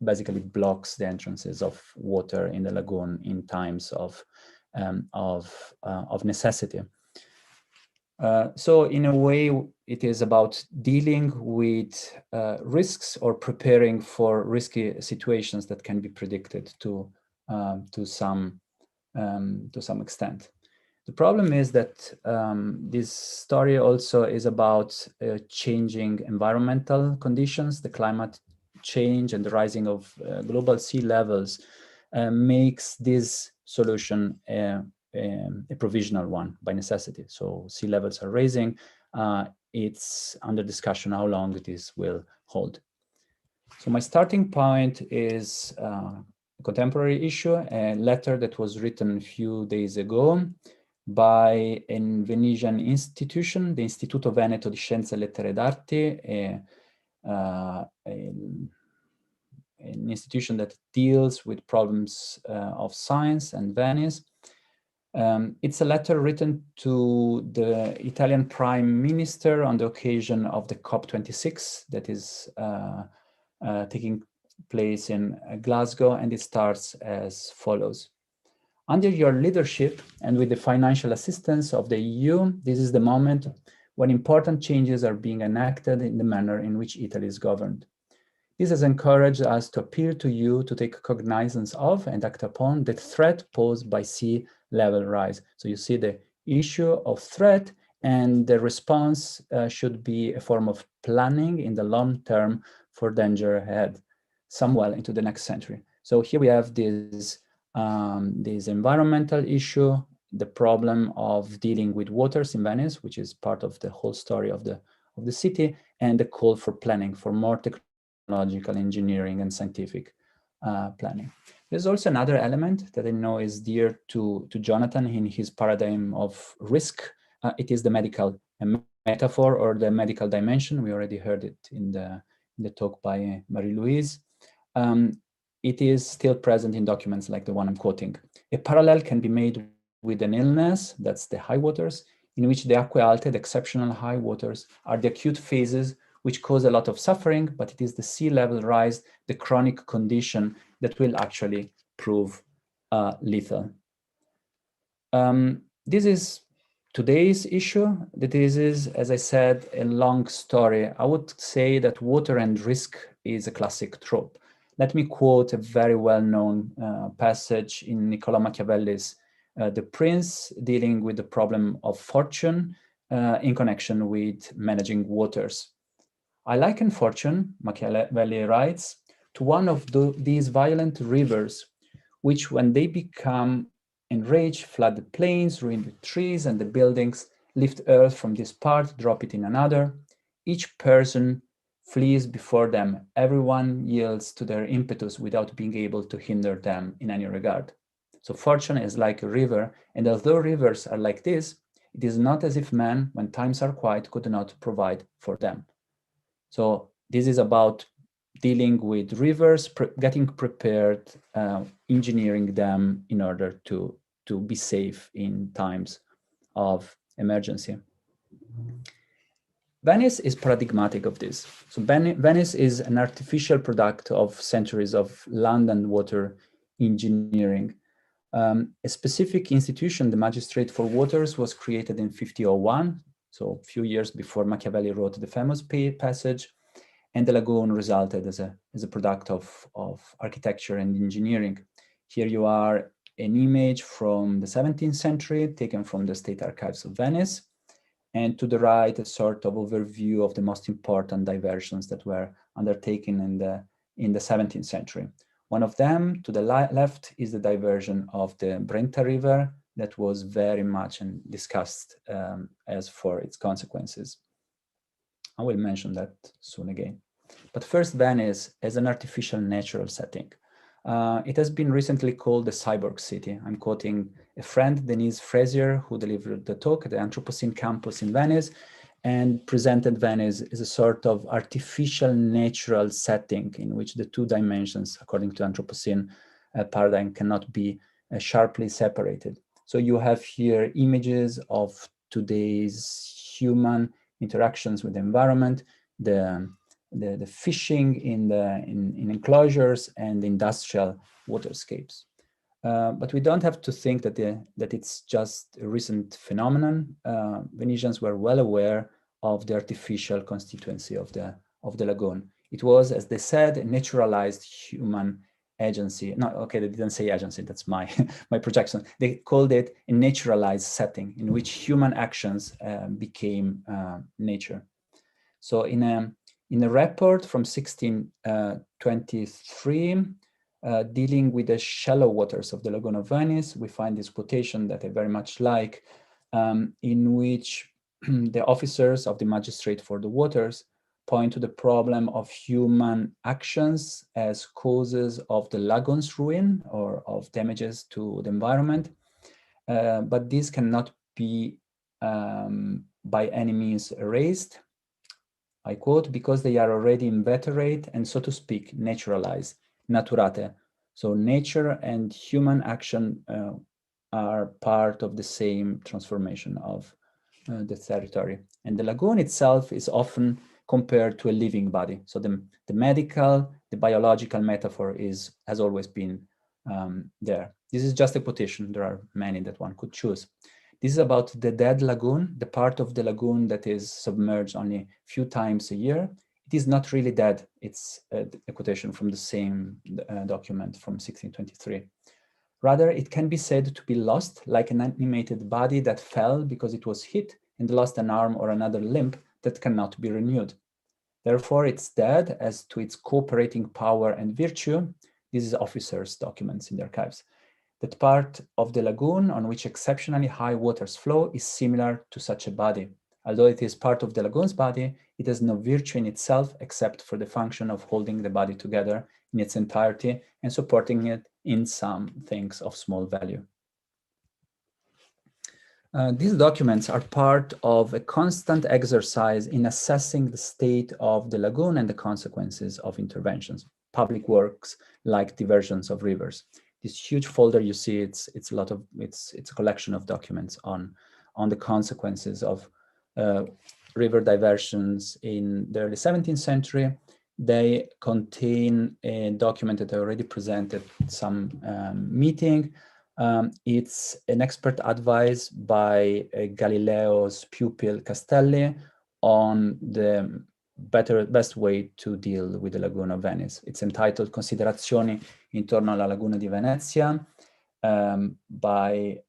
basically blocks the entrances of water in the lagoon in times of necessity. So in a way, it is about dealing with risks or preparing for risky situations that can be predicted to some extent. The problem is that this story also is about changing environmental conditions. The climate change and the rising of global sea levels makes this solution a provisional one by necessity. So sea levels are rising. It's under discussion how long this will hold. So my starting point is a contemporary issue, a letter that was written a few days ago by a Venetian institution, the Istituto Veneto di Scienze e Lettere d'Arte, a institution that deals with problems of science and Venice. It's a letter written to the Italian Prime Minister on the occasion of the COP26 that is taking place in Glasgow, and it starts as follows. Under your leadership and with the financial assistance of the EU, this is the moment when important changes are being enacted in the manner in which Italy is governed. This has encouraged us to appeal to you to take cognizance of and act upon the threat posed by sea level rise. So you see the issue of threat, and the response should be a form of planning in the long term for danger ahead, some well into the next century. So here we have this environmental issue, the problem of dealing with waters in Venice, which is part of the whole story of the city, and the call for planning, for more technological engineering and scientific planning. There's also another element that I know is dear to Jonathan in his paradigm of risk. It is the medical metaphor or the medical dimension. We already heard it in the talk by Marie-Louise. It is still present in documents like the one I'm quoting. A parallel can be made with an illness, that's the high waters, in which the acque alte, the exceptional high waters, are the acute phases which cause a lot of suffering, but it is the sea level rise, the chronic condition, that will actually prove lethal. This is today's issue. This is, as I said, a long story. I would say that water and risk is a classic trope. Let me quote a very well-known passage in Niccolo Machiavelli's The Prince, dealing with the problem of fortune in connection with managing waters. I liken fortune, Machiavelli writes, to one of these violent rivers, which when they become enraged, flood the plains, ruin the trees and the buildings, lift earth from this part, drop it in another. Each person flees before them. Everyone yields to their impetus without being able to hinder them in any regard. So fortune is like a river, and although rivers are like this, it is not as if man, when times are quiet, could not provide for them. So this is about dealing with rivers, getting prepared, engineering them in order to be safe in times of emergency. Venice is paradigmatic of this. So Venice is an artificial product of centuries of land and water engineering. A specific institution, the Magistrate for Waters, was created in 1501, so a few years before Machiavelli wrote the famous passage, and the Lagoon resulted as a product of architecture and engineering. Here you are an image from the 17th century taken from the State Archives of Venice, and to the right, a sort of overview of the most important diversions that were undertaken in the 17th century. One of them, to the left, is the diversion of the Brenta River that was very much discussed as for its consequences. I will mention that soon again. But first, Venice as an artificial natural setting. It has been recently called the cyborg city. I'm quoting a friend, Denise Frazier, who delivered the talk at the Anthropocene campus in Venice and presented Venice as a sort of artificial natural setting in which the two dimensions, according to Anthropocene paradigm, cannot be sharply separated. So you have here images of today's human interactions with the environment, the fishing in enclosures and industrial waterscapes. But we don't have to think that it's just a recent phenomenon. Venetians were well aware of the artificial constituency of the lagoon. It was, as they said, a naturalized human agency. No, okay, they didn't say agency, that's my projection. They called it a naturalized setting in which human actions became nature. So in a report from 1623, dealing with the shallow waters of the Lagoon of Venice, we find this quotation that I very much like, in which the officers of the Magistrate for the Waters point to the problem of human actions as causes of the lagoon's ruin or of damages to the environment. But this cannot be by any means erased. I quote, because they are already inveterate and, so to speak, naturalized. naturate. So nature and human action are part of the same transformation of the territory. And the lagoon itself is often compared to a living body. So the medical, the biological metaphor has always been there. This is just a quotation. There are many that one could choose. This is about the dead lagoon, the part of the lagoon that is submerged only a few times a year. It is not really dead. It's a quotation from the same document from 1623. Rather, it can be said to be lost, like an animated body that fell because it was hit and lost an arm or another limb that cannot be renewed. Therefore, it's dead as to its cooperating power and virtue. This is officers' documents in the archives. That part of the lagoon on which exceptionally high waters flow is similar to such a body. Although it is part of the lagoon's body, it has no virtue in itself except for the function of holding the body together in its entirety and supporting it in some things of small value. These documents are part of a constant exercise in assessing the state of the lagoon and the consequences of interventions, public works like diversions of rivers. This huge folder you see, it's a collection of documents on the consequences of river diversions in the early 17th century. They contain a document that I already presented at some meeting. It's an expert advice by Galileo's pupil Castelli on the best way to deal with the Lagoon of Venice. It's entitled Considerazioni intorno alla Laguna di Venezia by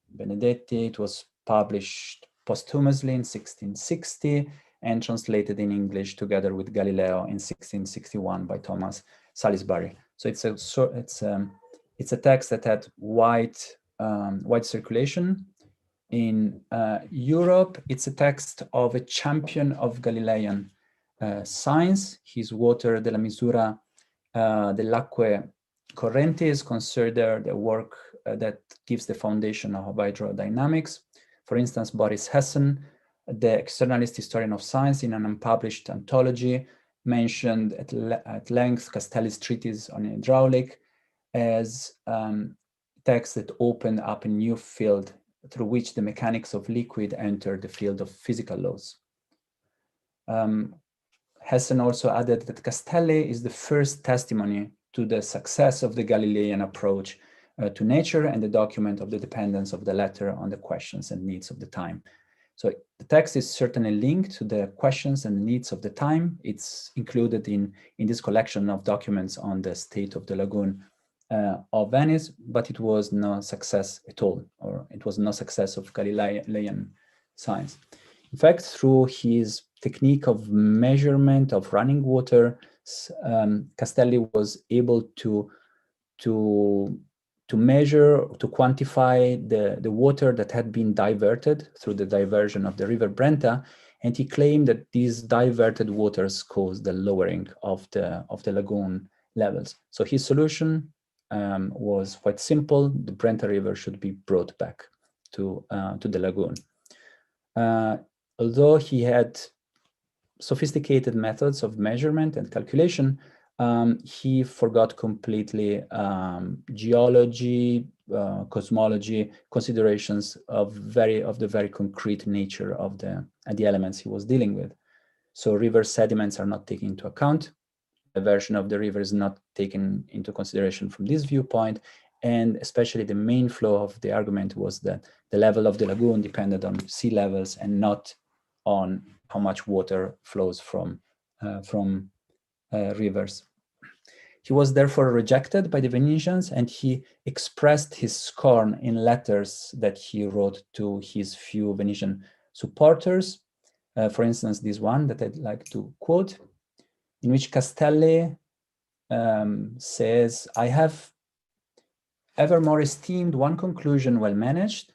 Benedetti. It was published posthumously in 1660 and translated in English together with Galileo in 1661 by Thomas Salisbury. So it's a text that had wide circulation. In Europe, it's a text of a champion of Galilean science. His Water della misura dell'acque correnti is considered a work that gives the foundation of hydrodynamics. For instance, Boris Hessen, the externalist historian of science, in an unpublished anthology, mentioned at length Castelli's treatise on hydraulic as text that opened up a new field through which the mechanics of liquid entered the field of physical laws. Hessen also added that Castelli is the first testimony to the success of the Galilean approach to nature and the document of the dependence of the latter on the questions and needs of the time. So the text is certainly linked to the questions and needs of the time. It's included in this collection of documents on the state of the lagoon of Venice, but it was no success at all, or it was no success of Galilean science. In fact, through his technique of measurement of running water, Castelli was able to measure, to quantify the water that had been diverted through the diversion of the river Brenta, and he claimed that these diverted waters caused the lowering of the lagoon levels. So his solution was quite simple. The Brenta River should be brought back to the lagoon. Although he had sophisticated methods of measurement and calculation, he forgot completely geology, cosmology, considerations of the very concrete nature of the elements he was dealing with. So river sediments are not taken into account. The version of the river is not taken into consideration from this viewpoint, and especially the main flow of the argument was that the level of the lagoon depended on sea levels and not on how much water flows from rivers. He was therefore rejected by the Venetians, and he expressed his scorn in letters that he wrote to his few Venetian supporters. For instance, this one that I'd like to quote, in which Castelli says, "I have evermore esteemed one conclusion well managed,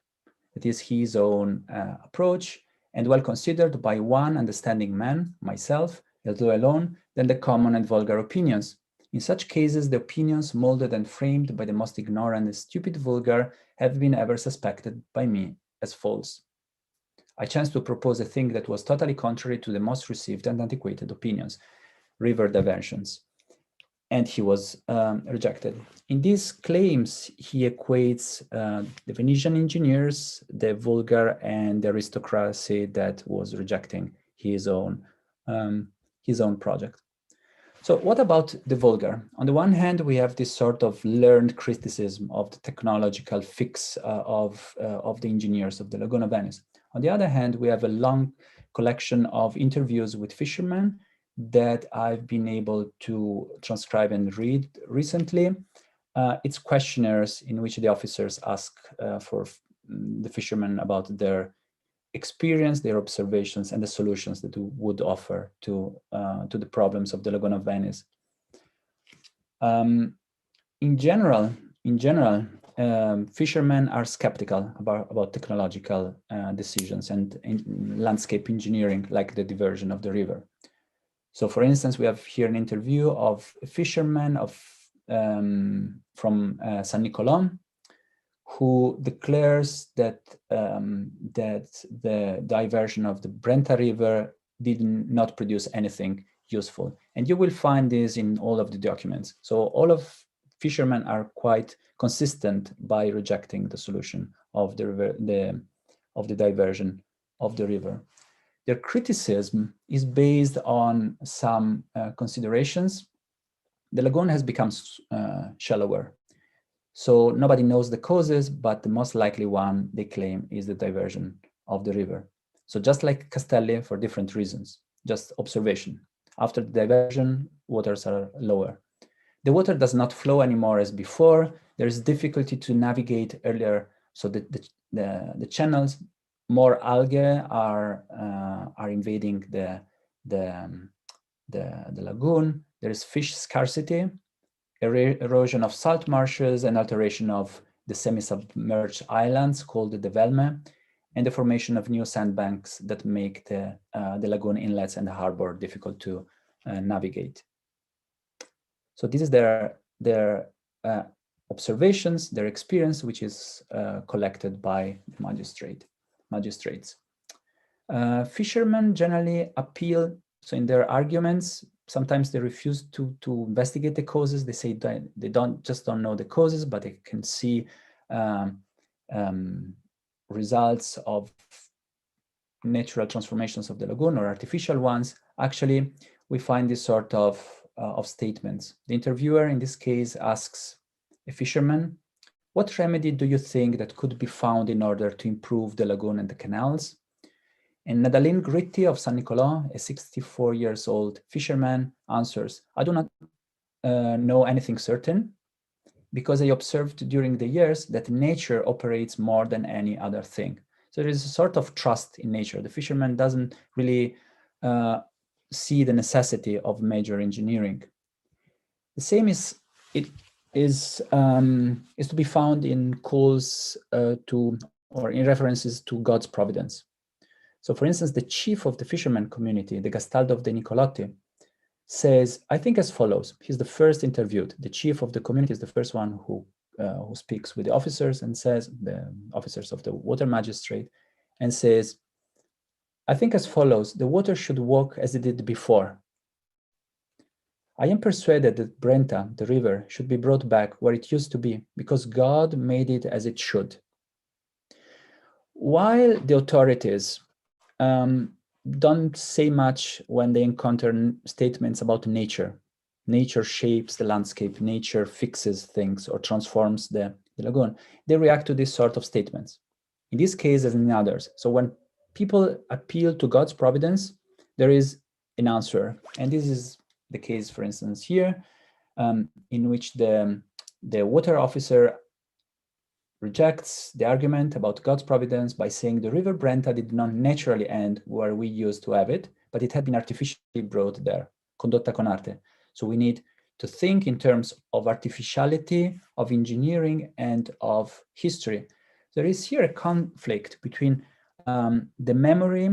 that is his own approach, and well considered by one understanding man, myself, although alone, than the common and vulgar opinions. In such cases, the opinions molded and framed by the most ignorant and stupid vulgar have been ever suspected by me as false. I chanced to propose a thing that was totally contrary to the most received and antiquated opinions, river diversions. and he was rejected. In these claims, he equates the Venetian engineers, the vulgar, and the aristocracy that was rejecting his own project. So what about the vulgar? On the one hand, we have this sort of learned criticism of the technological fix of the engineers of the Lagoon of Venice. On the other hand, we have a long collection of interviews with fishermen that I've been able to transcribe and read recently. It's questionnaires in which the officers ask for the fishermen about their experience, their observations, and the solutions that would offer to the problems of the Lagoon of Venice. In general, fishermen are skeptical about technological decisions and landscape engineering, like the diversion of the river. So, for instance, we have here an interview of a fisherman from San Nicolò, who declares that the diversion of the Brenta River did not produce anything useful. And you will find this in all of the documents. So all of fishermen are quite consistent by rejecting the solution of the river, of the diversion of the river. Their criticism is based on some considerations. The lagoon has become shallower. So nobody knows the causes, but the most likely one they claim is the diversion of the river. So just like Castelli, for different reasons, just observation. After the diversion, waters are lower. The water does not flow anymore as before. There is difficulty to navigate earlier. So the channels, more algae are invading the lagoon. There is fish scarcity, erosion of salt marshes, and alteration of the semi-submerged islands called the Velme, and the formation of new sandbanks that make the lagoon inlets and the harbor difficult to navigate. So this is their observations, their experience, which is collected by the magistrates. Fishermen generally appeal, so in their arguments, sometimes they refuse to investigate the causes. They say that they don't know the causes, but they can see results of natural transformations of the lagoon or artificial ones. Actually, we find this sort of statements. The interviewer in this case asks a fisherman, "What remedy do you think that could be found in order to improve the lagoon and the canals?" And Nadalin Gritti of San Nicolò, a 64 years old fisherman, answers, "I do not know anything certain, because I observed during the years that nature operates more than any other thing." So there is a sort of trust in nature. The fisherman doesn't really see the necessity of major engineering. The same is to be found in calls or in references to God's providence. So for instance, the chief of the fisherman community, the Gastaldo of the Nicolotti, says, I think as follows. He's the first interviewed. The chief of the community is the first one who speaks with the officers and says, the officers of the water magistrate, and says, I think as follows, the water should walk as it did before. I am persuaded that Brenta, the river, should be brought back where it used to be, because God made it as it should. While the authorities don't say much when they encounter statements about nature. Nature shapes the landscape, nature fixes things or transforms the lagoon. They react to these sort of statements. In this case, as in others. So when people appeal to God's providence, there is an answer. And this is the case, for instance, here, in which the water officer rejects the argument about God's providence by saying the river Brenta did not naturally end where we used to have it, but it had been artificially brought there, condotta con arte. So we need to think in terms of artificiality, of engineering, and of history. There is here a conflict between the memory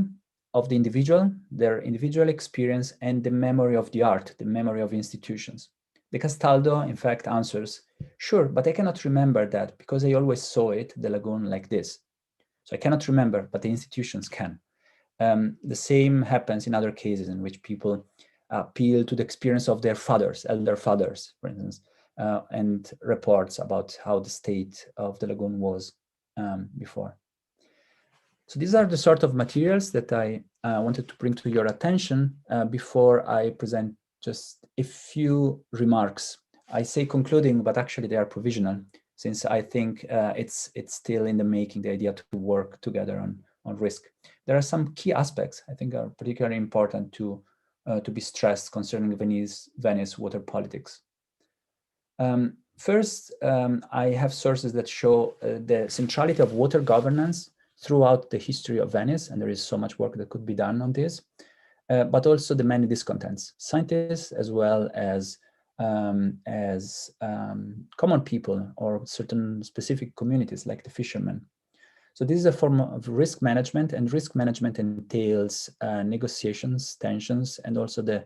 of the individual, their individual experience, and the memory of the art, the memory of institutions. The Castaldo, in fact, answers, sure, but I cannot remember that because I always saw it, the lagoon, like this. So I cannot remember, but the institutions can. The same happens in other cases in which people appeal to the experience of their fathers, elder fathers, for instance, and reports about how the state of the lagoon was before. So these are the sort of materials that I wanted to bring to your attention before I present just a few remarks. I say concluding, but actually they are provisional, since I think it's still in the making, the idea to work together on risk. There are some key aspects I think are particularly important to be stressed concerning Venice water politics. First, I have sources that show the centrality of water governance throughout the history of Venice, and there is so much work that could be done on this, but also the many discontents, scientists as well as common people or certain specific communities like the fishermen. So this is a form of risk management, and risk management entails negotiations, tensions, and also the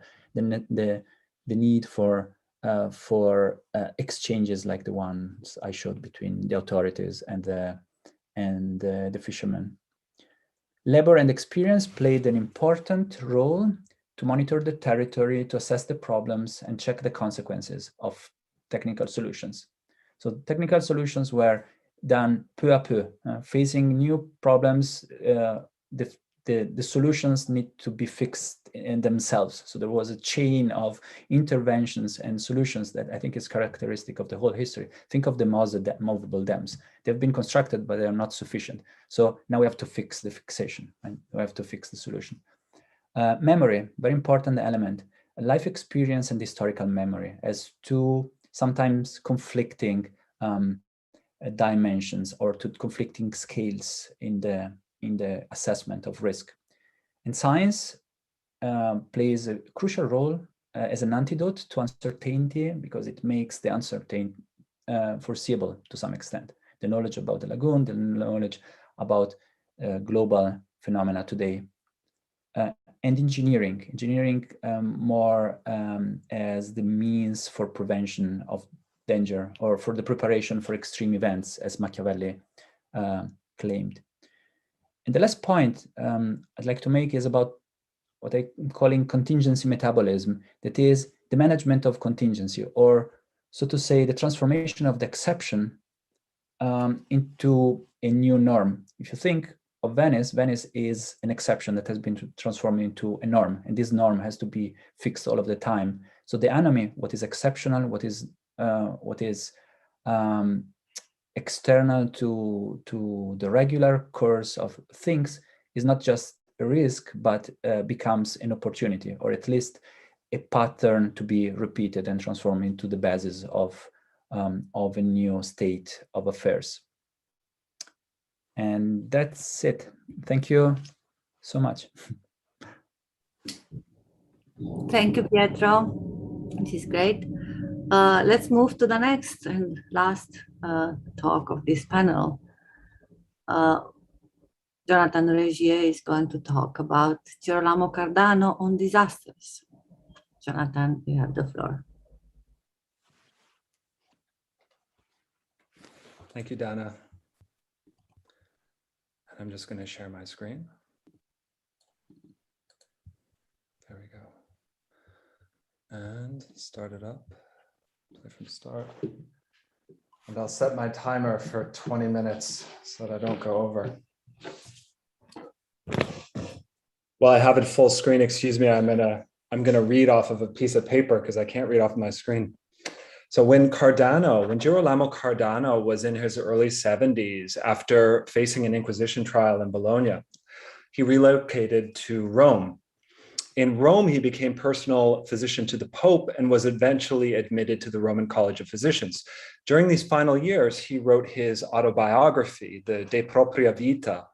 need for exchanges like the ones I showed between the authorities and the fishermen. Labor and experience played an important role to monitor the territory, to assess the problems, and check the consequences of technical solutions. So technical solutions were done peu à peu, facing new problems. The solutions need to be fixed in themselves. So there was a chain of interventions and solutions that I think is characteristic of the whole history. Think of the movable dams. They've been constructed, but they are not sufficient. So now we have to fix the fixation, and we have to fix the solution. Memory, very important element. Life experience and historical memory as two sometimes conflicting dimensions or to conflicting scales in the assessment of risk. And science plays a crucial role as an antidote to uncertainty, because it makes the uncertain foreseeable to some extent. The knowledge about the lagoon, the knowledge about global phenomena today. And engineering more as the means for prevention of danger or for the preparation for extreme events, as Machiavelli claimed. And the last point I'd like to make is about what I'm calling contingency metabolism, that is the management of contingency, or so to say, the transformation of the exception into a new norm. If you think of Venice, Venice is an exception that has been transformed into a norm, and this norm has to be fixed all of the time. So the enemy, what is exceptional, what is external to the regular course of things, is not just a risk, but becomes an opportunity, or at least a pattern to be repeated and transformed into the basis of a new state of affairs. And that's it. Thank you so much. Thank you, Pietro. This is great. Let's move to the next and last talk of this panel. Jonathan Regier is going to talk about Girolamo Cardano on disasters. Jonathan, you have the floor. Thank you, Dana. And I'm just going to share my screen. There we go. And start it up. Play from start. And I'll set my timer for 20 minutes so that I don't go over. Well, I have it full screen. Excuse me. I'm gonna read off of a piece of paper because I can't read off my screen. So when Girolamo Cardano was in his early 70s, after facing an Inquisition trial in Bologna, he relocated to Rome. In Rome, he became personal physician to the Pope and was eventually admitted to the Roman College of Physicians. During these final years, he wrote his autobiography, the De Propria Vita,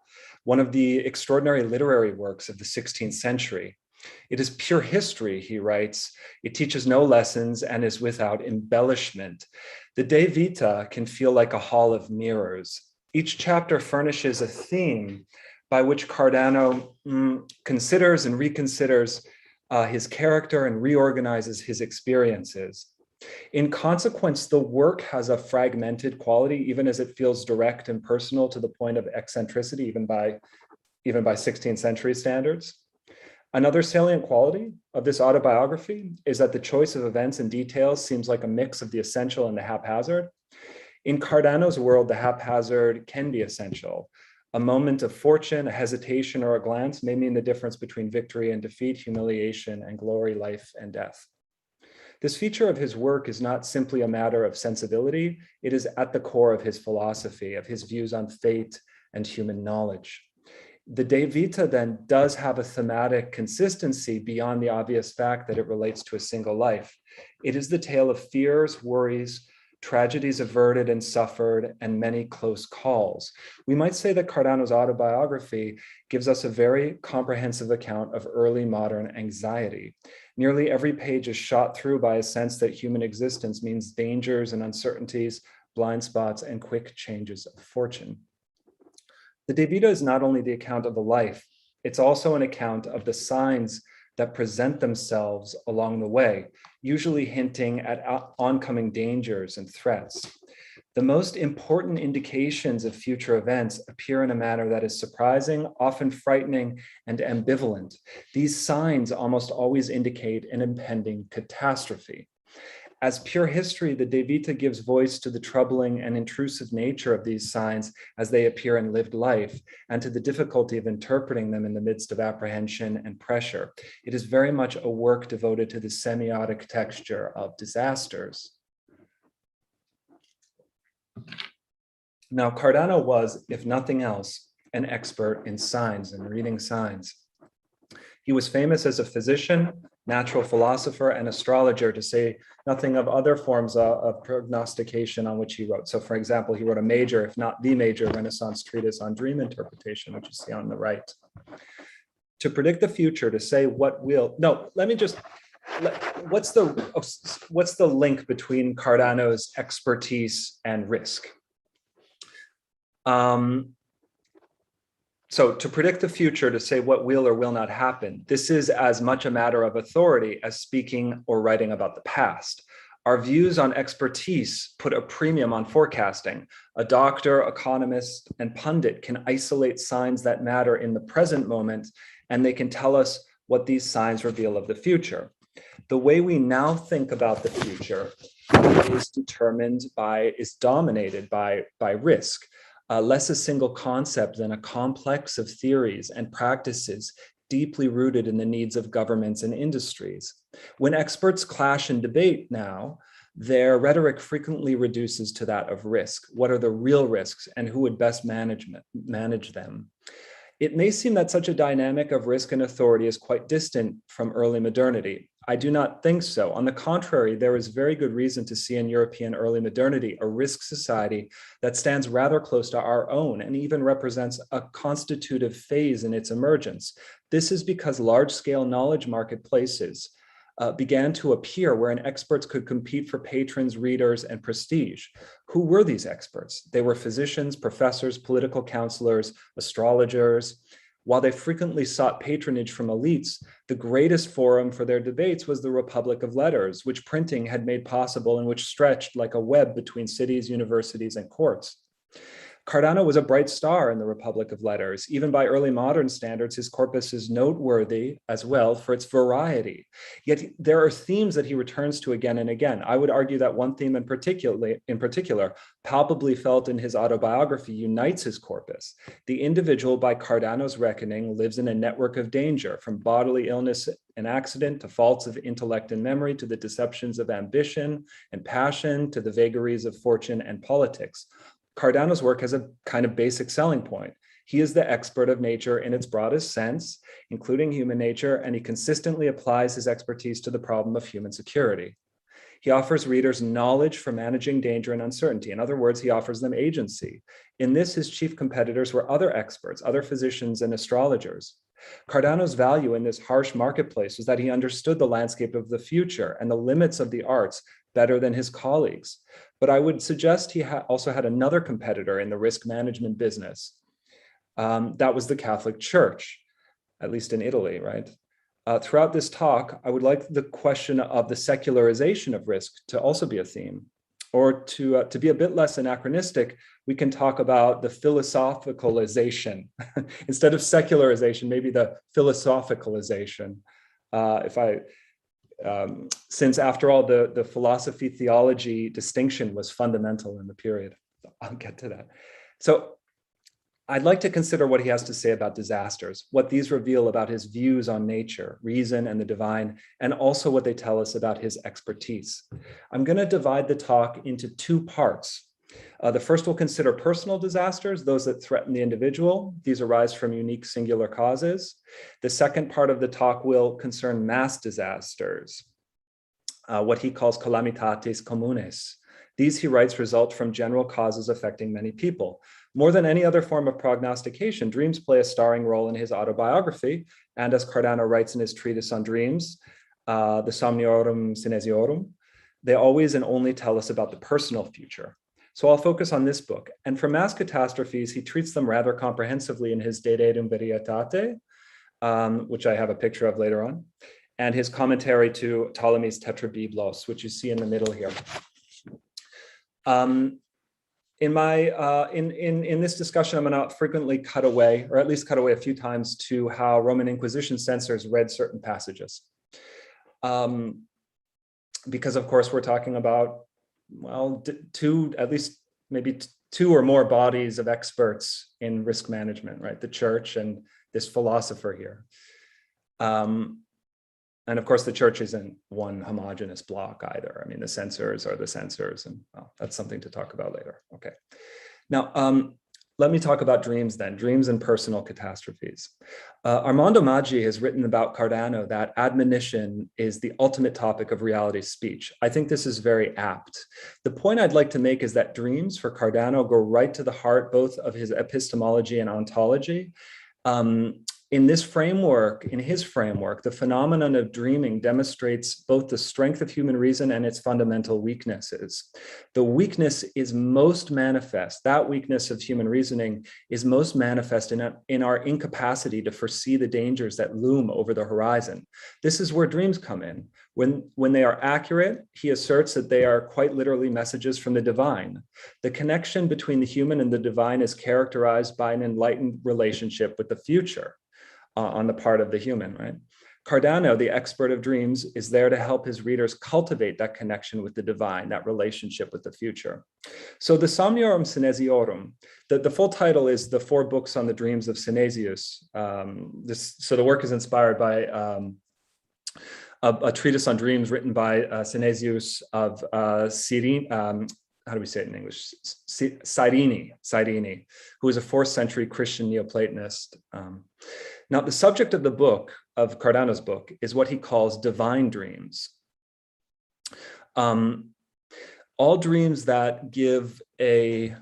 one of the extraordinary literary works of the 16th century. It is pure history, he writes. It teaches no lessons and is without embellishment. The De Vita can feel like a hall of mirrors. Each chapter furnishes a theme by which Cardano considers and reconsiders his character and reorganizes his experiences. In consequence, the work has a fragmented quality, even as it feels direct and personal to the point of eccentricity, even by 16th century standards. Another salient quality of this autobiography is that the choice of events and details seems like a mix of the essential and the haphazard. In Cardano's world, the haphazard can be essential. A moment of fortune, a hesitation, or a glance may mean the difference between victory and defeat, humiliation and glory, life and death. This feature of his work is not simply a matter of sensibility, it is at the core of his philosophy, of his views on fate and human knowledge. The De Vita then does have a thematic consistency beyond the obvious fact that it relates to a single life. It is the tale of fears, worries, tragedies averted and suffered, and many close calls. We might say that Cardano's autobiography gives us a very comprehensive account of early modern anxiety. Nearly every page is shot through by a sense that human existence means dangers and uncertainties, blind spots, and quick changes of fortune. The De Vita is not only the account of a life, it's also an account of the signs that present themselves along the way, usually hinting at oncoming dangers and threats. The most important indications of future events appear in a manner that is surprising, often frightening, and ambivalent. These signs almost always indicate an impending catastrophe. As pure history, the De Vita gives voice to the troubling and intrusive nature of these signs as they appear in lived life, and to the difficulty of interpreting them in the midst of apprehension and pressure. It is very much a work devoted to the semiotic texture of disasters. Now, Cardano was, if nothing else, an expert in signs and reading signs. He was famous as a physician, natural philosopher, and astrologer, to say nothing of other forms of prognostication on which he wrote. So, for example, he wrote a major, if not the major, Renaissance treatise on dream interpretation, which you see on the right. To predict the future, to say what will, no, let me just, what's the link between Cardano's expertise and risk? So to predict the future, to say what will or will not happen, this is as much a matter of authority as speaking or writing about the past. Our views on expertise put a premium on forecasting. A doctor, economist, and pundit can isolate signs that matter in the present moment, and they can tell us what these signs reveal of the future. The way we now think about the future is dominated by risk. Less a single concept than a complex of theories and practices deeply rooted in the needs of governments and industries. When experts clash and debate now, their rhetoric frequently reduces to that of risk. What are the real risks and who would best manage them? It may seem that such a dynamic of risk and authority is quite distant from early modernity. I do not think so. On the contrary, there is very good reason to see in European early modernity a risk society that stands rather close to our own and even represents a constitutive phase in its emergence. This is because large-scale knowledge marketplaces began to appear wherein experts could compete for patrons, readers, and prestige. Who were these experts? They were physicians, professors, political counselors, astrologers. While they frequently sought patronage from elites, the greatest forum for their debates was the Republic of Letters, which printing had made possible and which stretched like a web between cities, universities, and courts. Cardano was a bright star in the Republic of Letters. Even by early modern standards, his corpus is noteworthy as well for its variety. Yet there are themes that he returns to again and again. I would argue that one theme in particular, palpably felt in his autobiography, unites his corpus. The individual, by Cardano's reckoning, lives in a network of danger, from bodily illness and accident to faults of intellect and memory, to the deceptions of ambition and passion, to the vagaries of fortune and politics. Cardano's work has a kind of basic selling point. He is the expert of nature in its broadest sense, including human nature, and he consistently applies his expertise to the problem of human security. He offers readers knowledge for managing danger and uncertainty. In other words, he offers them agency. In this, his chief competitors were other experts, other physicians and astrologers. Cardano's value in this harsh marketplace was that he understood the landscape of the future and the limits of the arts better than his colleagues. But I would suggest he also had another competitor in the risk management business. That was the Catholic Church, at least in Italy, right? Throughout this talk, I would like the question of the secularization of risk to also be a theme. or to be a bit less anachronistic, we can talk about the philosophicalization instead of secularization, maybe the philosophicalization. Since after all, the philosophy theology distinction was fundamental in the period. I'll get to that. So I'd like to consider what he has to say about disasters, what these reveal about his views on nature, reason, and the divine, and also what they tell us about his expertise. I'm going to divide the talk into two parts. The first will consider personal disasters, those that threaten the individual. These arise from unique singular causes. The second part of the talk will concern mass disasters, what he calls calamitates comunes. These, he writes, result from general causes affecting many people. More than any other form of prognostication, dreams play a starring role in his autobiography. And as Cardano writes in his treatise on dreams, the Somniorum Synesiorum, they always and only tell us about the personal future. So I'll focus on this book. And for mass catastrophes, he treats them rather comprehensively in his De Deum Varietate, which I have a picture of later on, and his commentary to Ptolemy's Tetrabiblos, which you see in the middle here. In this discussion, I'm going to frequently cut away, or at least cut away a few times, to how Roman Inquisition censors read certain passages. Because of course we're talking about, well, at least maybe two or more bodies of experts in risk management, right? The church and this philosopher here. And of course, the church isn't one homogeneous block either. I mean, the censors are the censors, and well, that's something to talk about later. Okay. Now, let me talk about dreams then, dreams and personal catastrophes. Armando Maggi has written about Cardano that admonition is the ultimate topic of reality speech. I think this is very apt. The point I'd like to make is that dreams for Cardano go right to the heart both of his epistemology and ontology. In his framework, the phenomenon of dreaming demonstrates both the strength of human reason and its fundamental weaknesses. The weakness is most manifest, that weakness of human reasoning is most manifest in our incapacity to foresee the dangers that loom over the horizon. This is where dreams come in. When they are accurate, he asserts that they are quite literally messages from the divine. The connection between the human and the divine is characterized by an enlightened relationship with the future. On the part of the human, right? Cardano, the expert of dreams, is there to help his readers cultivate that connection with the divine, that relationship with the future. So the Somniorum Synesiorum, the full title is The Four Books on the Dreams of Synesius. So the work is inspired by a treatise on dreams written by Synesius of Cyrene, how do we say it in English? Cyrene, who was a 4th century Christian Neoplatonist. Now, the subject of the book, of Cardano's book, is what he calls divine dreams. All dreams that give a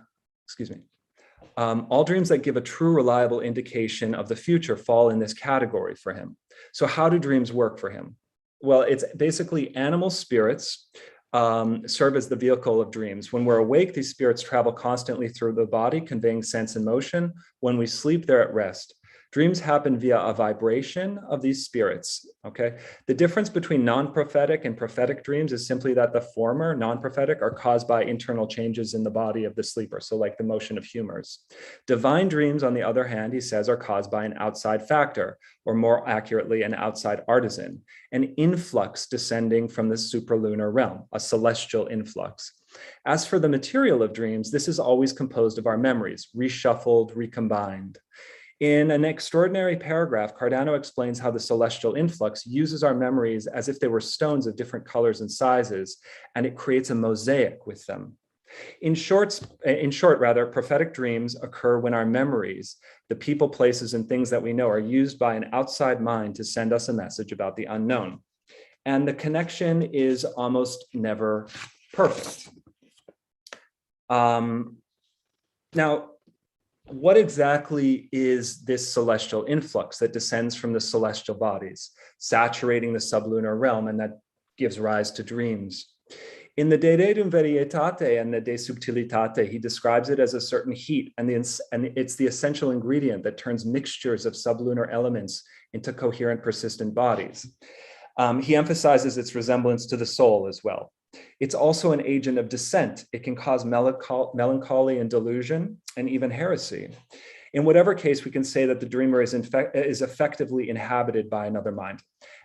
true, reliable indication of the future fall in this category for him. So how do dreams work for him? Well, it's basically animal spirits serve as the vehicle of dreams. When we're awake, these spirits travel constantly through the body, conveying sense and motion. When we sleep, they're at rest. Dreams happen via a vibration of these spirits, okay? The difference between non-prophetic and prophetic dreams is simply that the former, non-prophetic, are caused by internal changes in the body of the sleeper, so like the motion of humors. Divine dreams, on the other hand, he says, are caused by an outside factor, or more accurately, an outside artisan, an influx descending from the supralunar realm, a celestial influx. As for the material of dreams, this is always composed of our memories, reshuffled, recombined. In an extraordinary paragraph, Cardano explains how the celestial influx uses our memories as if they were stones of different colors and sizes, and it creates a mosaic with them. In short, prophetic dreams occur when our memories, the people, places, and things that we know, are used by an outside mind to send us a message about the unknown. And the connection is almost never perfect. Now, what exactly is this celestial influx that descends from the celestial bodies, saturating the sublunar realm, and that gives rise to dreams? In the De Deum Varietate and the De Subtilitate, he describes it as a certain heat, and it's the essential ingredient that turns mixtures of sublunar elements into coherent, persistent bodies. He emphasizes its resemblance to the soul as well. It's also an agent of dissent. It can cause melancholy and delusion and even heresy. In whatever case, we can say that the dreamer is effectively inhabited by another mind.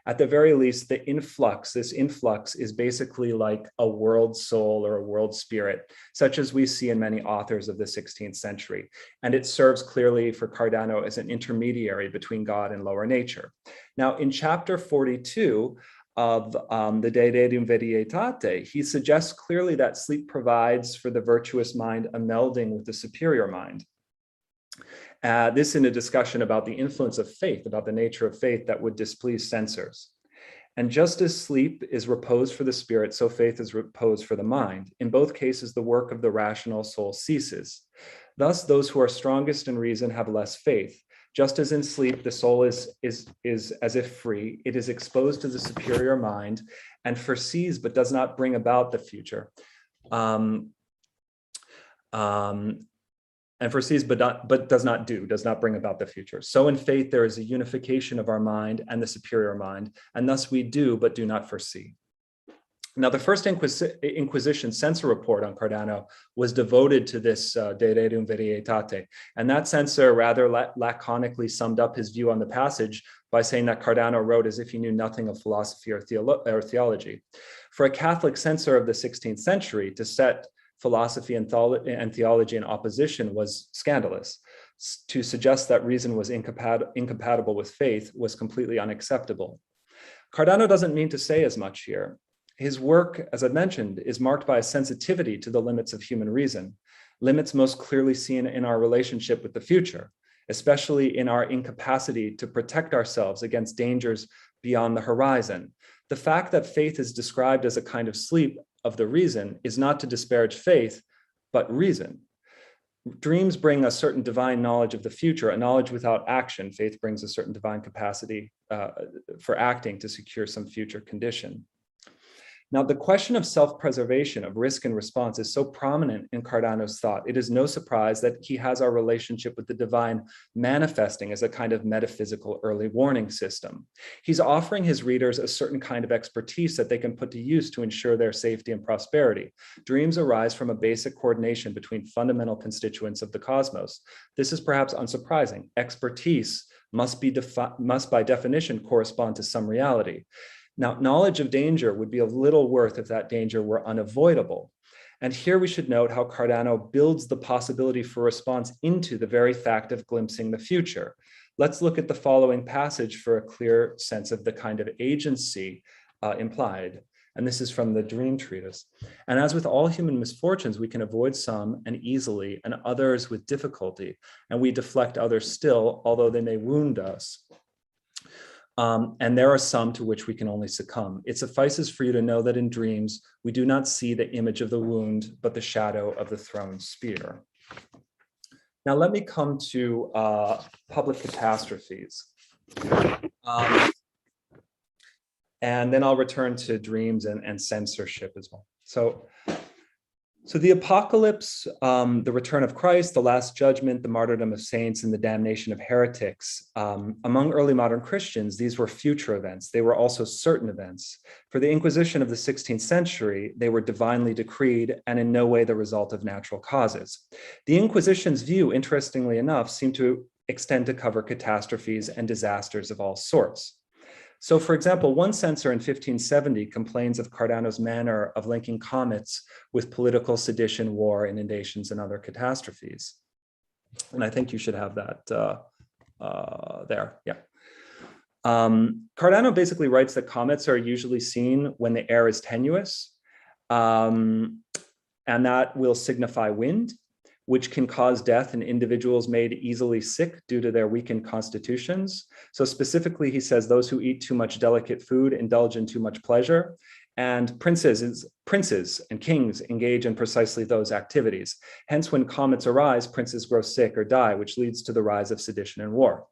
At the very least, this influx is basically like a world soul or a world spirit, such as we see in many authors of the 16th century. And it serves clearly for Cardano as an intermediary between God and lower nature. Now, in chapter 42 of the De Deum Verietate, he suggests clearly that sleep provides for the virtuous mind a melding with the superior mind. This in a discussion about the influence of faith, about the nature of faith that would displease censors. And just as sleep is repose for the spirit, so faith is repose for the mind. In both cases, the work of the rational soul ceases. Thus, those who are strongest in reason have less faith. Just as in sleep, the soul is as if free, it is exposed to the superior mind and foresees but does not bring about the future. And foresees but does not bring about the future. So in faith, there is a unification of our mind and the superior mind, and thus we do but do not foresee. Now, the first Inquisition censor report on Cardano was devoted to this De Deum Verietate, and that censor rather laconically summed up his view on the passage by saying that Cardano wrote as if he knew nothing of philosophy or theology. For a Catholic censor of the 16th century to set philosophy and theology in opposition was scandalous. To suggest that reason was incompatible with faith was completely unacceptable. Cardano doesn't mean to say as much here. His work, as I mentioned, is marked by a sensitivity to the limits of human reason, limits most clearly seen in our relationship with the future, especially in our incapacity to protect ourselves against dangers beyond the horizon. The fact that faith is described as a kind of sleep of the reason is not to disparage faith, but reason. Dreams bring a certain divine knowledge of the future, a knowledge without action. Faith brings a certain divine capacity for acting to secure some future condition. Now, the question of self-preservation, of risk and response is so prominent in Cardano's thought. It is no surprise that he has our relationship with the divine manifesting as a kind of metaphysical early warning system. He's offering his readers a certain kind of expertise that they can put to use to ensure their safety and prosperity. Dreams arise from a basic coordination between fundamental constituents of the cosmos. This is perhaps unsurprising. Expertise must by definition correspond to some reality. Now, knowledge of danger would be of little worth if that danger were unavoidable. And here we should note how Cardano builds the possibility for response into the very fact of glimpsing the future. Let's look at the following passage for a clear sense of the kind of agency implied. And this is from the Dream Treatise. And as with all human misfortunes, we can avoid some and easily, and others with difficulty. And we deflect others still, although they may wound us. And there are some to which we can only succumb. It suffices for you to know that in dreams, we do not see the image of the wound, but the shadow of the thrown spear. Now, let me come to public catastrophes. And then I'll return to dreams and censorship as well. So the apocalypse, the return of Christ, the last judgment, the martyrdom of saints, and the damnation of heretics. Among early modern Christians, these were future events. They were also certain events. For the Inquisition of the 16th century, they were divinely decreed and in no way the result of natural causes. The Inquisition's view, interestingly enough, seemed to extend to cover catastrophes and disasters of all sorts. So, for example, one censor in 1570 complains of Cardano's manner of linking comets with political sedition, war, inundations, and other catastrophes. And I think you should have that there, yeah. Cardano basically writes that comets are usually seen when the air is tenuous, and that will signify wind, which can cause death in individuals made easily sick due to their weakened constitutions. So specifically, he says those who eat too much delicate food indulge in too much pleasure, and princes and kings engage in precisely those activities. Hence, when comets arise, princes grow sick or die, which leads to the rise of sedition and war.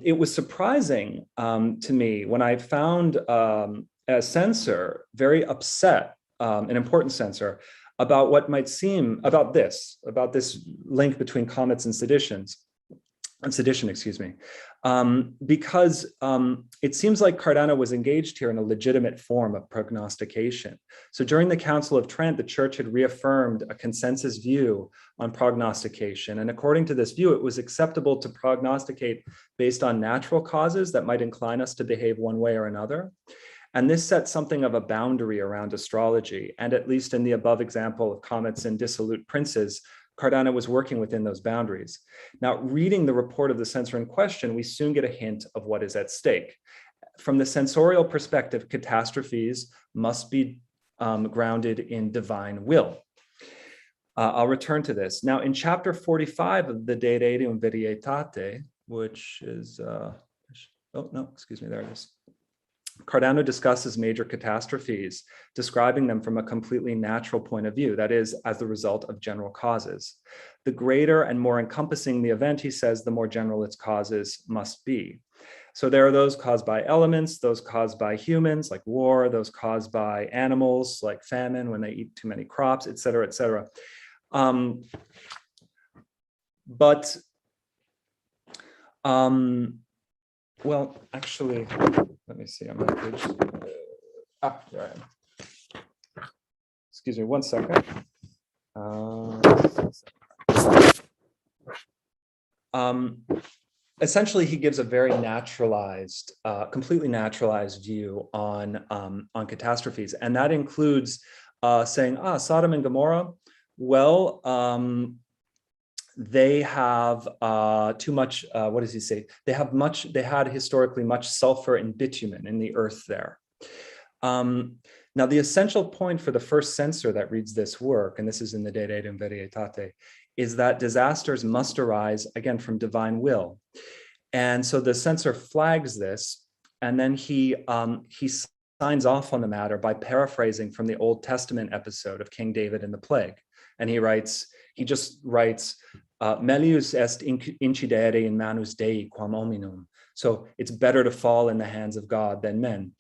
It was surprising to me when I found a censor very upset, an important censor, about what might seem, about this link between comets and seditions. sedition, excuse me, because it seems like Cardano was engaged here in a legitimate form of prognostication. So during the Council of Trent, the church had reaffirmed a consensus view on prognostication. And according to this view, it was acceptable to prognosticate based on natural causes that might incline us to behave one way or another. And this set something of a boundary around astrology. And at least in the above example of comets and dissolute princes, Cardano was working within those boundaries. Now, reading the report of the censor in question, we soon get a hint of what is at stake. From the censorial perspective, catastrophes must be grounded in divine will. I'll return to this. Now, in chapter 45 of the De Rerum Verietate, which is, oh no, excuse me, there it is. Cardano discusses major catastrophes, describing them from a completely natural point of view, that is, as the result of general causes. The greater and more encompassing the event, he says, the more general its causes must be. So there are those caused by elements, those caused by humans, like war, those caused by animals, like famine, when they eat too many crops, et cetera, et cetera. Well, actually, let me see on my page. There I am. Excuse me, one second. Essentially, he gives a very naturalized, completely naturalized view on catastrophes, and that includes saying, Sodom and Gomorrah, well, they have too much, what does he say? They had historically much sulfur and bitumen in the earth there. Now, the essential point for the first censor that reads this work, and this is in the De Rerum Verietate, is that disasters must arise, again, from divine will. And so the censor flags this, and then he signs off on the matter by paraphrasing from the Old Testament episode of King David and the plague. And he just writes, melius est incidere in manus Dei quam hominum. So it's better to fall in the hands of God than men.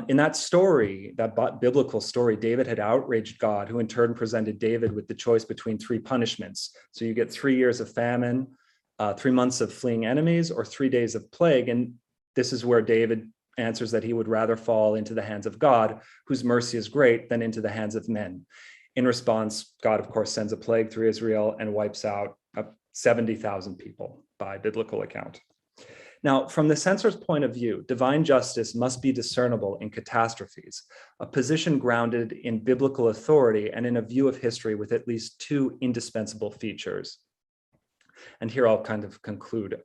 In that story, that biblical story, David had outraged God, who in turn presented David with the choice between three punishments. So you get 3 years of famine, 3 months of fleeing enemies, or 3 days of plague. And this is where David answers that he would rather fall into the hands of God, whose mercy is great, than into the hands of men. In response, God, of course, sends a plague through Israel and wipes out 70,000 people by biblical account. Now, from the censor's point of view, divine justice must be discernible in catastrophes, a position grounded in biblical authority and in a view of history with at least 2 indispensable features. And here I'll kind of conclude.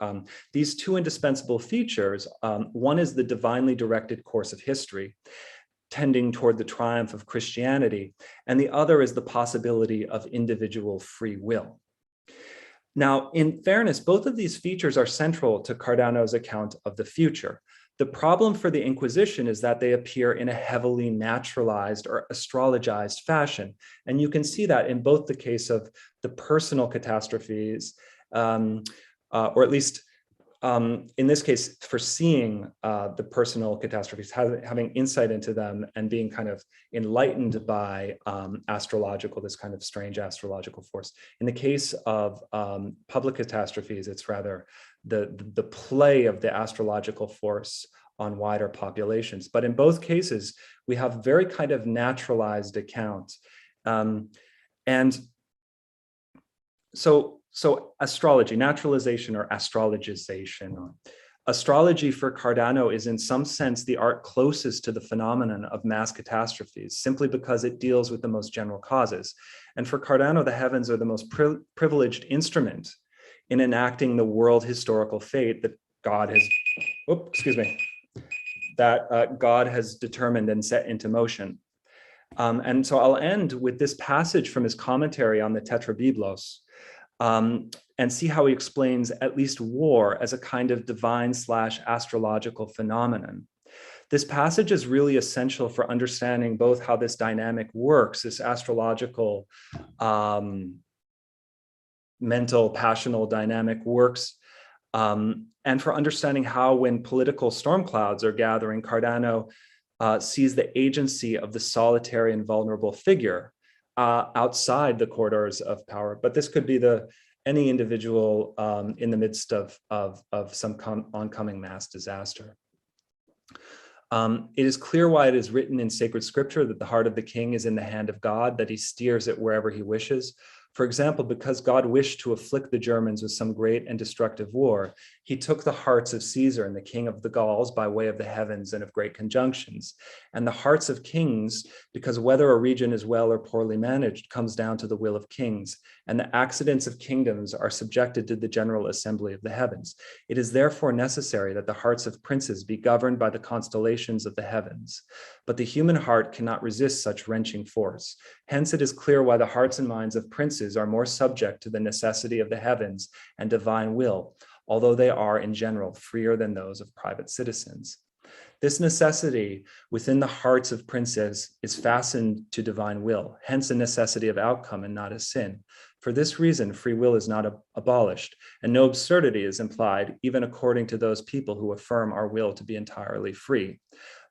These 2 indispensable features, one is the divinely directed course of history, tending toward the triumph of Christianity, and the other is the possibility of individual free will. Now, in fairness, both of these features are central to Cardano's account of the future. The problem for the Inquisition is that they appear in a heavily naturalized or astrologized fashion. And you can see that in both the case of the personal catastrophes, or at least in this case, foreseeing the personal catastrophes, having insight into them and being kind of enlightened by this kind of strange astrological force. In the case of public catastrophes, it's rather the play of the astrological force on wider populations. But in both cases, we have very kind of naturalized accounts. And so astrology, naturalization or astrologization. Astrology for Cardano is in some sense the art closest to the phenomenon of mass catastrophes, simply because it deals with the most general causes. And for Cardano, the heavens are the most privileged instrument in enacting the world historical fate that God has, God has determined and set into motion. And so I'll end with this passage from his commentary on the Tetrabiblos, and see how he explains at least war as a kind of divine/astrological phenomenon. This passage is really essential for understanding both how this dynamic works, this astrological, mental, passional dynamic works, and for understanding how, when political storm clouds are gathering, Cardano sees the agency of the solitary and vulnerable figure outside the corridors of power. But this could be any individual in the midst of some oncoming mass disaster. It is clear why it is written in sacred scripture that the heart of the king is in the hand of God, that he steers it wherever he wishes. For example, because God wished to afflict the Germans with some great and destructive war, he took the hearts of Caesar and the king of the Gauls by way of the heavens and of great conjunctions. And the hearts of kings, because whether a region is well or poorly managed, comes down to the will of kings, and the accidents of kingdoms are subjected to the general assembly of the heavens. It is therefore necessary that the hearts of princes be governed by the constellations of the heavens. But the human heart cannot resist such wrenching force. Hence it is clear why the hearts and minds of princes are more subject to the necessity of the heavens and divine will, although they are in general freer than those of private citizens. This necessity within the hearts of princes is fastened to divine will, hence a necessity of outcome and not a sin. For this reason, free will is not abolished, and no absurdity is implied, even according to those people who affirm our will to be entirely free.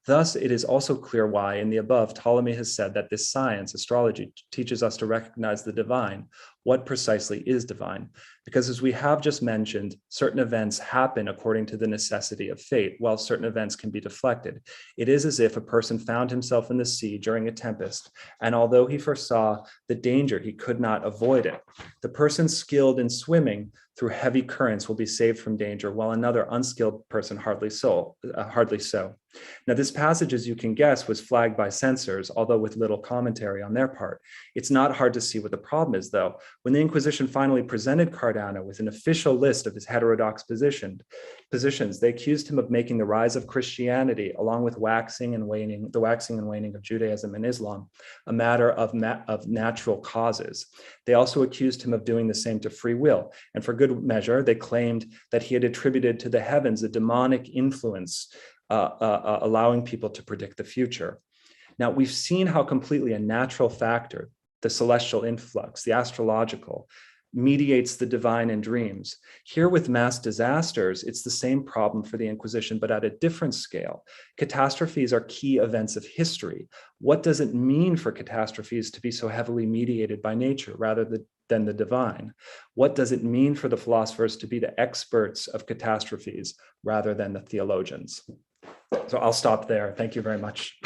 Thus, it is also clear why, in the above, Ptolemy has said that this science, astrology, teaches us to recognize the divine. What precisely is divine? Because as we have just mentioned, certain events happen according to the necessity of fate, while certain events can be deflected. It is as if a person found himself in the sea during a tempest, and although he foresaw the danger, he could not avoid it. The person skilled in swimming through heavy currents will be saved from danger, while another unskilled person hardly so. Now, this passage, as you can guess, was flagged by censors, although with little commentary on their part. It's not hard to see what the problem is, though. When the Inquisition finally presented Cardano with an official list of his heterodox positions, they accused him of making the rise of Christianity, along with the waxing and waning of Judaism and Islam, a matter of natural causes. They also accused him of doing the same to free will, and for good measure, they claimed that he had attributed to the heavens a demonic influence, allowing people to predict the future. Now, we've seen how completely a natural factor, the celestial influx, the astrological, mediates the divine in dreams. Here with mass disasters, it's the same problem for the Inquisition, but at a different scale. Catastrophes are key events of history. What does it mean for catastrophes to be so heavily mediated by nature rather than the divine? What does it mean for the philosophers to be the experts of catastrophes rather than the theologians? So I'll stop there. Thank you very much.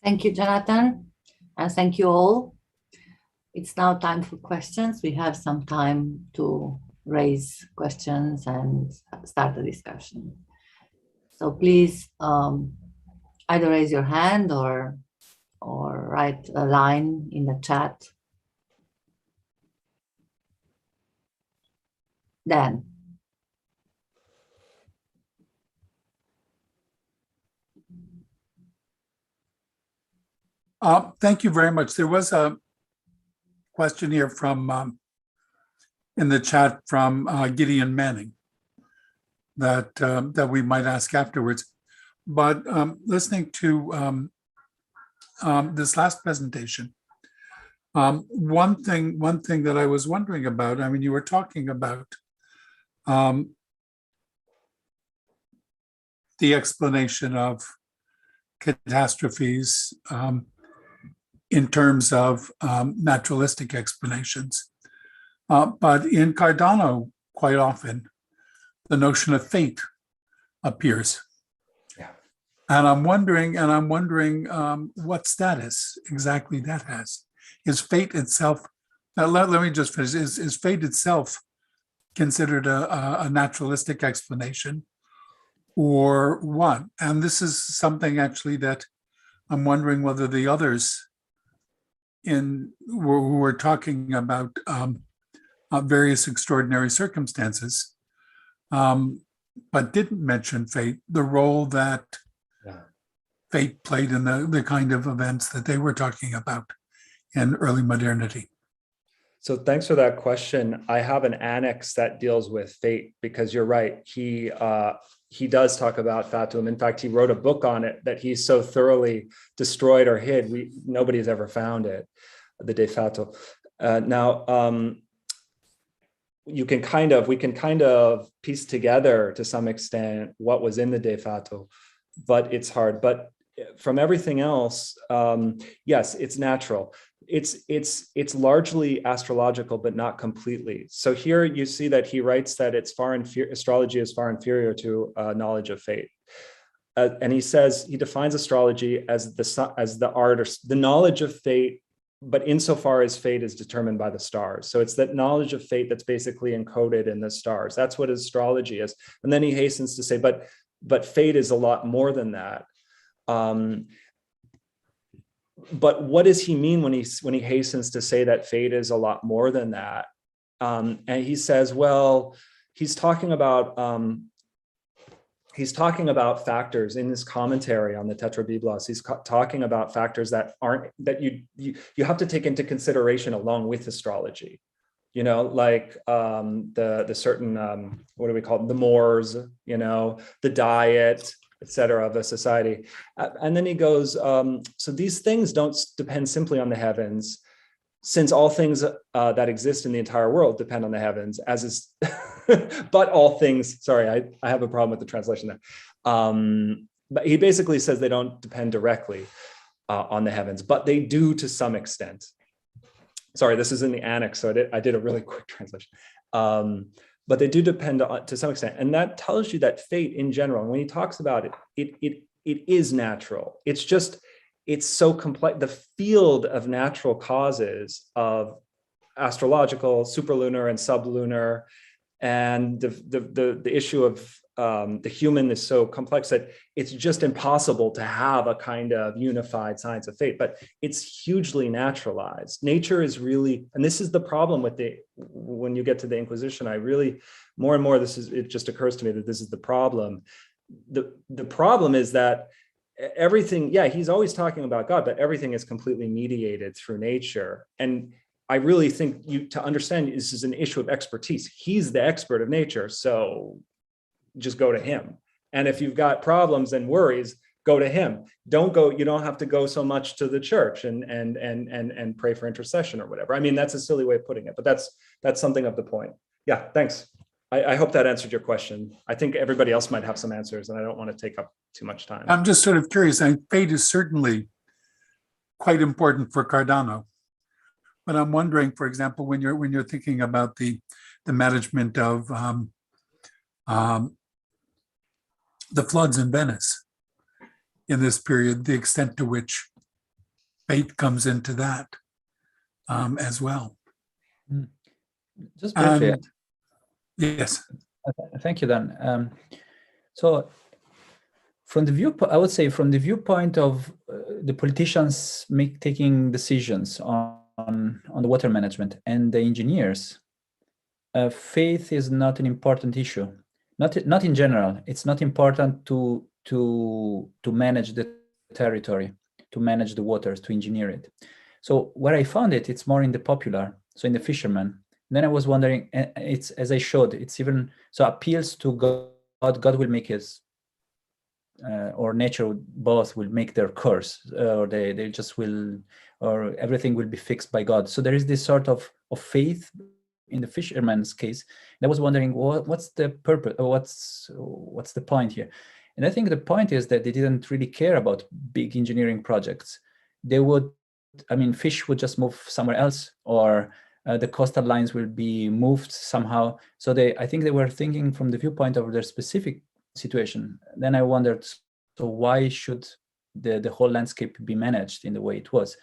Thank you, Jonathan, and thank you all. It's now time for questions. We have some time to raise questions and start the discussion. So please either raise your hand or write a line in the chat. Dan. Thank you very much. There was a question here from in the chat from Gideon Manning that we might ask afterwards. But listening to this last presentation, one thing that I was wondering about, I mean, you were talking about the explanation of catastrophes in terms of naturalistic explanations. But in Cardano, quite often, the notion of fate appears. Yeah. And I'm wondering what status exactly that has. Is fate itself, let me just finish, is fate itself considered a naturalistic explanation or what? And this is something actually that I'm wondering whether the others who were talking about various extraordinary circumstances, but didn't mention fate, the role that fate played in the kind of events that they were talking about in early modernity. So thanks for that question. I have an annex that deals with fate, because you're right. He does talk about fatum. In fact, he wrote a book on it that he so thoroughly destroyed or hid. Nobody's ever found it, the de fato. We can kind of piece together to some extent what was in the de fato, but it's hard. But from everything else, yes, it's natural. it's largely astrological, but not completely. So here you see that he writes that it's astrology is far inferior to knowledge of fate. And he says, he defines astrology as the art or the knowledge of fate, but insofar as fate is determined by the stars. So it's that knowledge of fate that's basically encoded in the stars. That's what astrology is. And then he hastens to say, but fate is a lot more than that. But what does he mean when he hastens to say that fate is a lot more than that? And he says, well, he's talking about factors in his commentary on the Tetrabiblos. He's talking about factors that you have to take into consideration along with astrology. You know, like the certain what do we call it? The mores, you know, the diet, etc. of a society. And then he goes, so these things don't depend simply on the heavens, since all things that exist in the entire world depend on the heavens, as is, but all things, sorry, I have a problem with the translation there. But he basically says they don't depend directly on the heavens, but they do to some extent. Sorry, this is in the annex, so I did a really quick translation. But they do depend on, to some extent. And that tells you that fate in general, when he talks about it, it is natural. It's just, it's so complex. The field of natural causes of astrological, superlunar and sublunar, and the issue of the human is so complex that it's just impossible to have a kind of unified science of fate, but it's hugely naturalized. Nature is really, and this is the problem with when you get to the Inquisition, more and more, it just occurs to me that this is the problem. The problem is that everything, yeah, he's always talking about God, but everything is completely mediated through nature. And I really think to understand this is an issue of expertise. He's the expert of nature, so just go to him. And if you've got problems and worries, go to him. You don't have to go so much to the church and pray for intercession or whatever. I mean, that's a silly way of putting it, but that's something of the point. Yeah, thanks. I hope that answered your question. I think everybody else might have some answers, and I don't want to take up too much time. I'm just sort of curious. Fate is certainly quite important for Cardano, but I'm wondering, for example, when you're thinking about the management of the floods in Venice in this period, the extent to which fate comes into that as well. Just briefly. Yes. Thank you, Dan. So from the viewpoint, I would say from the viewpoint of the politicians taking decisions on the water management and the engineers, faith is not an important issue. Not in general. It's not important to manage the territory, to manage the waters, to engineer it. So where I found it's more in the popular, so in the fishermen. And then I was wondering, it's as I showed, it's even so appeals to God. God will make his, or nature both will make their course, or they just will, or everything will be fixed by God. So there is this sort of faith in the fisherman's case. And I was wondering, what's the purpose, or what's the point here? And I think the point is that they didn't really care about big engineering projects. They would, fish would just move somewhere else, or the coastal lines will be moved somehow. So I think they were thinking from the viewpoint of their specific situation. Then I wondered, so why should the whole landscape be managed in the way it was?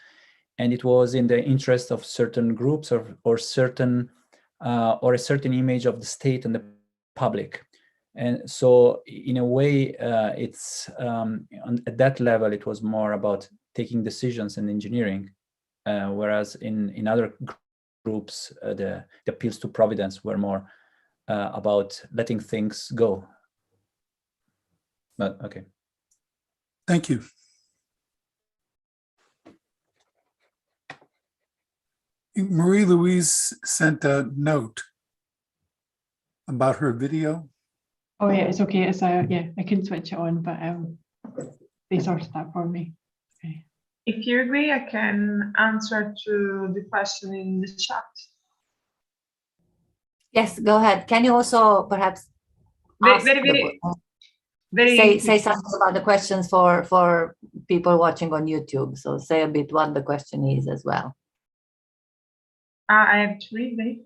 And it was in the interest of certain groups or certain or a certain image of the state and the public. And so in a way, it's at that level, it was more about taking decisions and engineering, whereas in other groups, the appeals to providence were more about letting things go. But okay. Thank you. Marie-Louise sent a note about her video. Oh yeah, it's okay. It's yeah, I can switch it on, but they sorted that for me. Okay. If you agree, I can answer to the question in the chat. Yes, go ahead. Can you also perhaps say something about the questions for people watching on YouTube? So say a bit what the question is as well. I have to read it.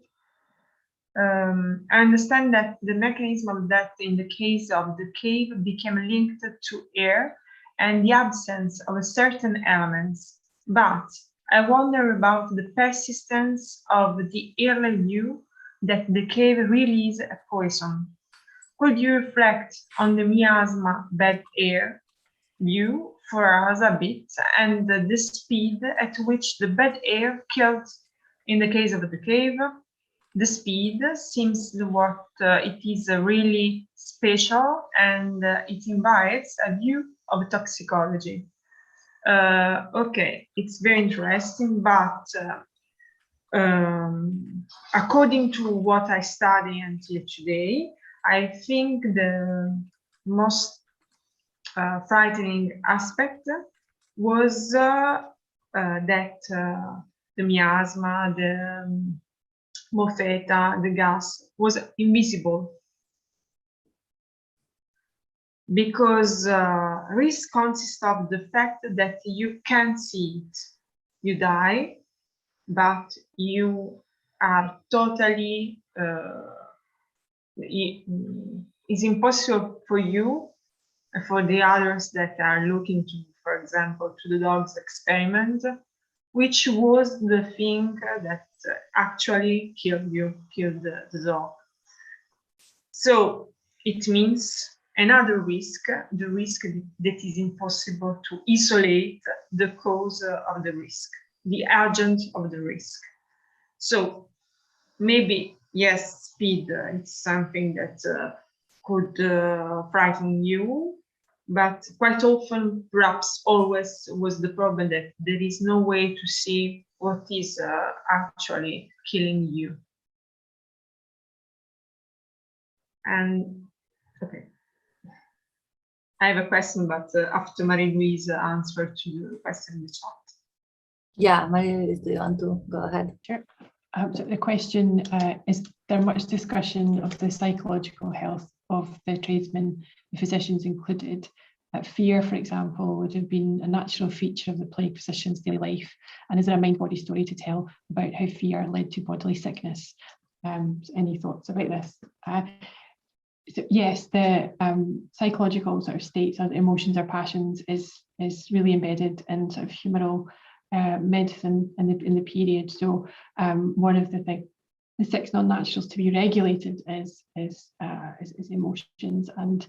I understand that the mechanism of death in the case of the cave became linked to air and the absence of certain elements, but I wonder about the persistence of the early view that the cave really is a poison. Could you reflect on the miasma bad air view for us a bit, and the speed at which the bad air killed in the case of the cave? The speed seems what it is really special, and it invites a view of toxicology. Okay, it's very interesting, but according to what I study until today, I think the most frightening aspect was that the miasma, the moffeta, the gas was invisible, because risk consists of the fact that you can't see it. You die, but you are totally, it's impossible for you, for the others that are looking to, for example, to the dog's experiment, which was the thing that actually killed the dog. So it means another risk, the risk that is impossible to isolate the cause of the risk, the agent of the risk. So maybe, yes, speed, it's something that could frighten you, but quite often, perhaps always, was the problem that there is no way to see what is actually killing you. And okay, I have a question, but after Marie-Louise answer to the question in the chat. Yeah, Marie-Louise, do you want to go ahead? Sure. So the question is there much discussion of the psychological health of the tradesmen, the physicians included? Fear, for example, would have been a natural feature of the plague physician's daily life. And is there a mind-body story to tell about how fear led to bodily sickness? Any thoughts about this? So yes, the psychological sort of states of emotions or passions is really embedded in sort of humoral medicine in the period. So one of the 6 non-naturals to be regulated is emotions. And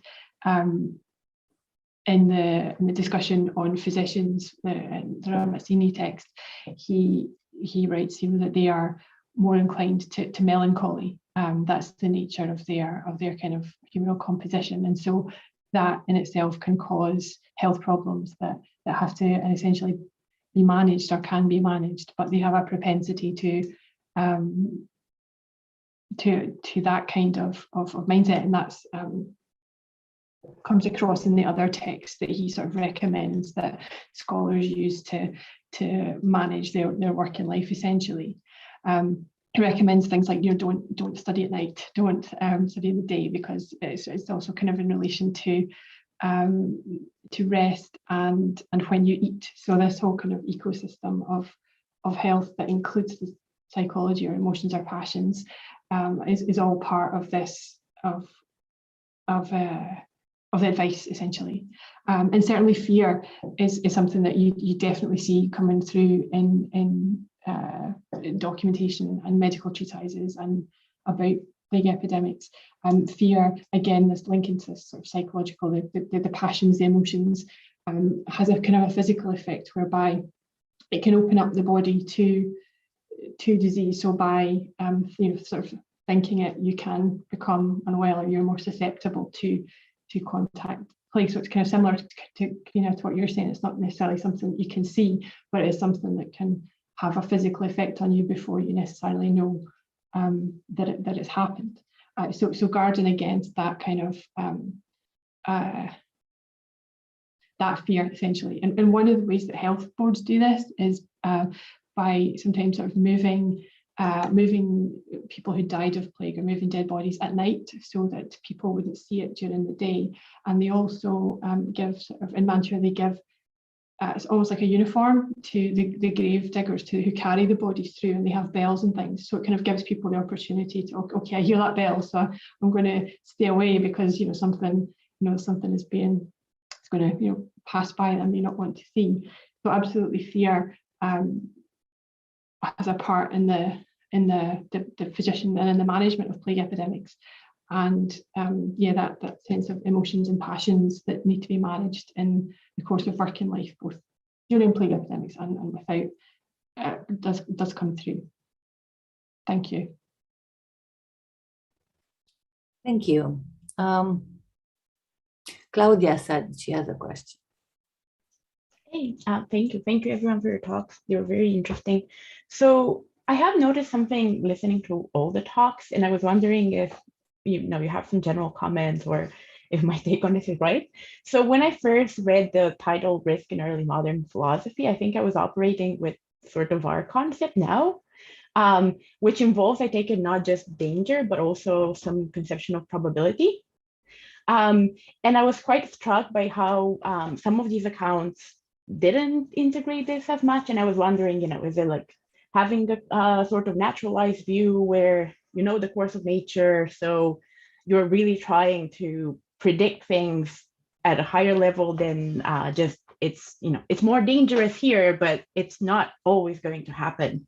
in the discussion on physicians, the Ramazzini text, he writes that they are more inclined to melancholy. That's the nature of their kind of humoral composition, and so that in itself can cause health problems that have to essentially be managed or can be managed, but they have a propensity to that kind of mindset, and that's comes across in the other texts that he sort of recommends that scholars use to manage their working life. Essentially, he recommends things like, don't study at night, don't study in the day, because it's also kind of in relation to rest and when you eat. So this whole kind of ecosystem of health that includes the psychology or emotions or passions is all part of this of the advice, essentially. And certainly fear is something that you definitely see coming through in documentation and medical treatises and about plague epidemics. Fear, again, this linking to sort of psychological, the passions, the emotions, has a kind of a physical effect whereby it can open up the body to disease. So by sort of thinking it, you can become unwell, or you're more susceptible to contact plague. So it's kind of similar to what you're saying. It's not necessarily something that you can see, but it's something that can have a physical effect on you before you necessarily know that it's happened. So guarding against that kind of that fear, essentially. And one of the ways that health boards do this is by sometimes sort of moving people who died of plague, or moving dead bodies at night so that people wouldn't see it during the day. And they also give sort of, in Manchuria, they give it's almost like a uniform to the grave diggers who carry the bodies through, and they have bells and things. So it kind of gives people the opportunity to, okay, I hear that bell, so I'm going to stay away because something is being, it's going to pass by that I may not want to see. So absolutely, fear has a part in the physician and in the management of plague epidemics. And that sense of emotions and passions that need to be managed in the course of working life, both during plague epidemics and without, does come through. Thank you. Thank you. Claudia said she has a question. Hey, thank you everyone for your talks. They were very interesting. So I have noticed something listening to all the talks, and I was wondering if you have some general comments or if my take on this is right. So when I first read the title Risk in Early Modern Philosophy, I think I was operating with sort of our concept now, which involves, I take it, not just danger, but also some conception of probability. And I was quite struck by how some of these accounts didn't integrate this as much. And I was wondering, is it like having a sort of naturalized view where the course of nature, so you're really trying to predict things at a higher level than just it's more dangerous here, but it's not always going to happen,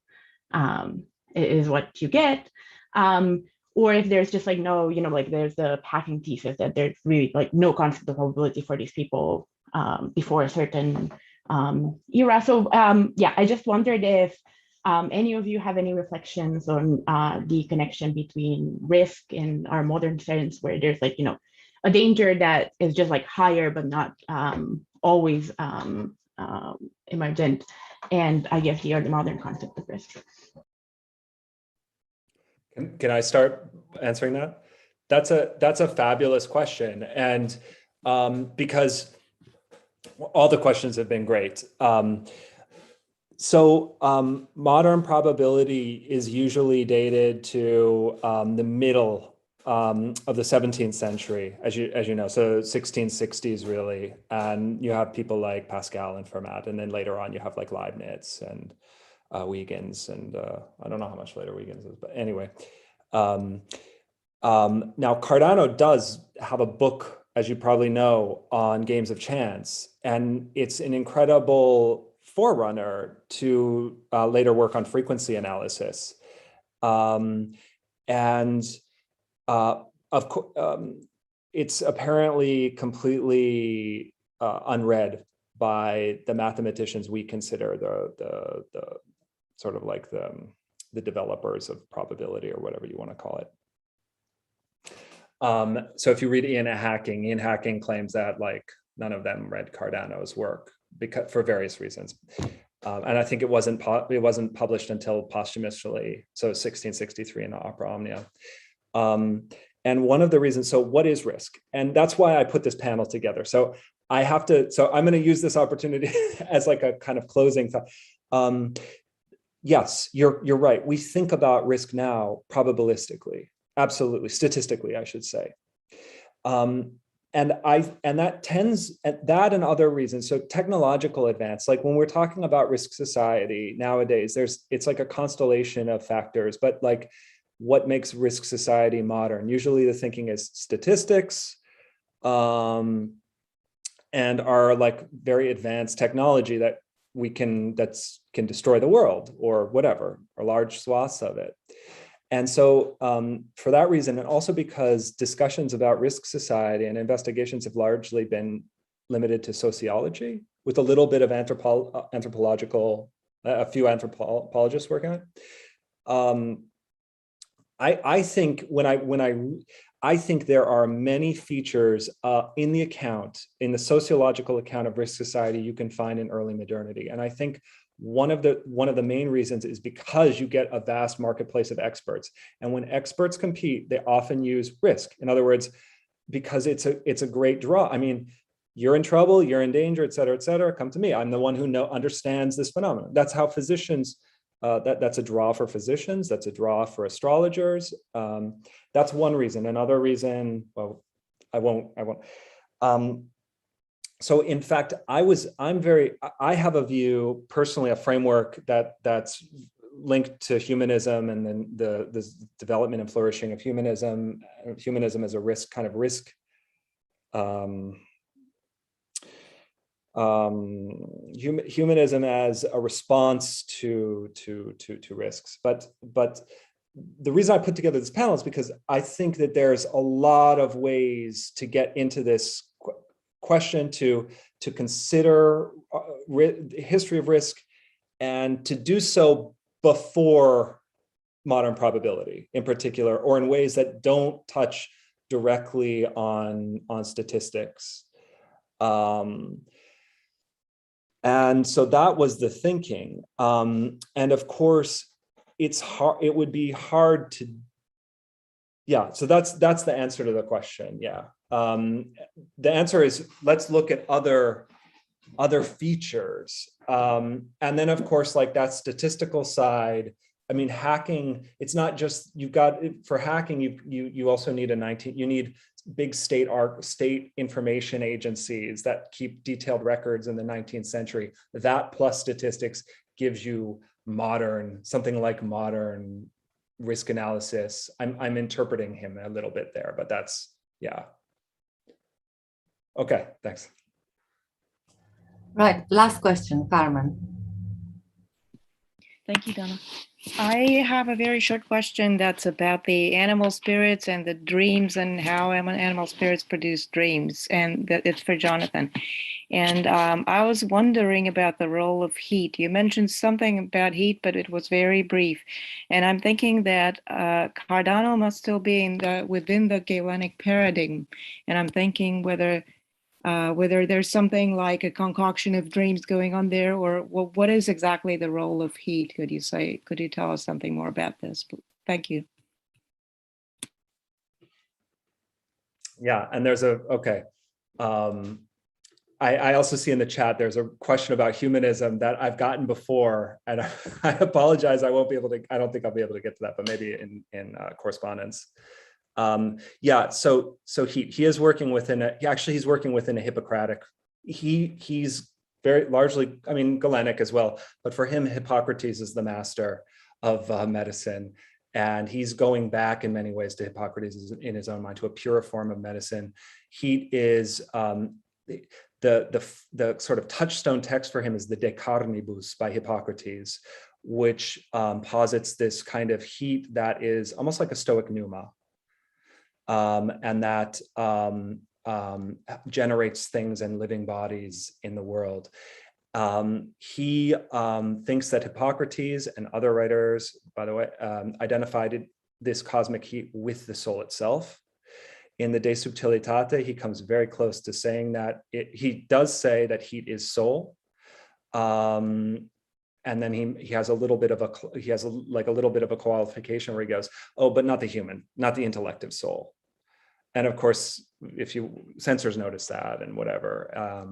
is what you get. Or if there's just like no, like there's the packing thesis that there's really like no concept of probability for these people before a certain era. So I just wondered if any of you have any reflections on the connection between risk in our modern sense, where there's like, a danger that is just like higher, but not always emergent. And I guess here the modern concept of risk. Can I start answering that? That's a fabulous question. And because all the questions have been great. So modern probability is usually dated to the middle of the 17th century, as you know, so 1660s really. And you have people like Pascal and Fermat, and then later on you have like Leibniz and Huygens, and I don't know how much later Huygens is, but anyway. Now Cardano does have a book, as you probably know, on games of chance, and it's an incredible forerunner to later work on frequency analysis. It's apparently completely unread by the mathematicians we consider the sort of like the developers of probability, or whatever you want to call it. So if you read Ian Hacking claims that like none of them read Cardano's work because for various reasons. And I think it wasn't published until posthumously, so 1663 in the Opera Omnia. And one of the reasons, so what is risk? And that's why I put this panel together. So I'm going to use this opportunity as like a kind of closing thought. Yes, you're right. We think about risk now probabilistically, absolutely, statistically, I should say. And that tends, that and other reasons, so technological advance, like when we're talking about risk society nowadays, it's like a constellation of factors, but like what makes risk society modern? Usually the thinking is statistics, and our like very advanced technology that can destroy the world or whatever, or large swaths of it. And so for that reason, and also because discussions about risk society and investigations have largely been limited to sociology, with a little bit of anthropological, a few anthropologists working on it. I think I think there are many features in the sociological account of risk society you can find in early modernity. And I think one of the main reasons is because you get a vast marketplace of experts. And when experts compete, they often use risk. In other words, because it's a great draw. I mean, you're in trouble, you're in danger, et cetera, come to me. I'm the one who understands this phenomenon. That's how physicians, that's a draw for physicians, that's a draw for astrologers. That's one reason. Another reason, well, I won't. so in fact, I have a view personally, a framework that's linked to humanism, and then the development and flourishing of humanism as a risk humanism as a response to risks. But the reason I put together this panel is because I think that there's a lot of ways to get into this question, to consider history of risk, and to do so before modern probability in particular, or in ways that don't touch directly on statistics. And so that was the thinking. And of course, it's hard. It would be hard to, yeah. So that's the answer to the question. Yeah. The answer is, let's look at other features. And then of course, like that statistical side, I mean, hacking, it's not just, for hacking, you also need you need big state information agencies that keep detailed records in the 19th century. That plus statistics gives you something like modern risk analysis. I'm interpreting him a little bit there, but that's, yeah. Okay, thanks. Right, last question, Carmen. Thank you, Donna. I have a very short question that's about the animal spirits and the dreams, and how animal spirits produce dreams, and it's for Jonathan. And I was wondering about the role of heat. You mentioned something about heat, but it was very brief. And I'm thinking that Cardano must still be within the Galenic paradigm. And I'm thinking whether there's something like a concoction of dreams going on there, or what is exactly the role of heat? Could you tell us something more about this? Thank you. Yeah, and there's okay. I also see in the chat, there's a question about humanism that I've gotten before, and I apologize, I don't think I'll be able to get to that, but maybe in correspondence. Yeah, so he is working within he's working within a Hippocratic. He's very largely, I mean, Galenic as well, but for him, Hippocrates is the master of medicine. And he's going back in many ways to Hippocrates in his own mind, to a pure form of medicine. Heat is, the sort of touchstone text for him is the De Carnibus by Hippocrates, which posits this kind of heat that is almost like a Stoic pneuma. And that generates things and living bodies in the world. He thinks that Hippocrates and other writers, by the way, identified this cosmic heat with the soul itself. In the De Subtilitate, he comes very close to saying that he does say that heat is soul. And then he has a little bit of a qualification where he goes, oh, but not the human, not the intellective soul. And of course, if censors notice that and whatever.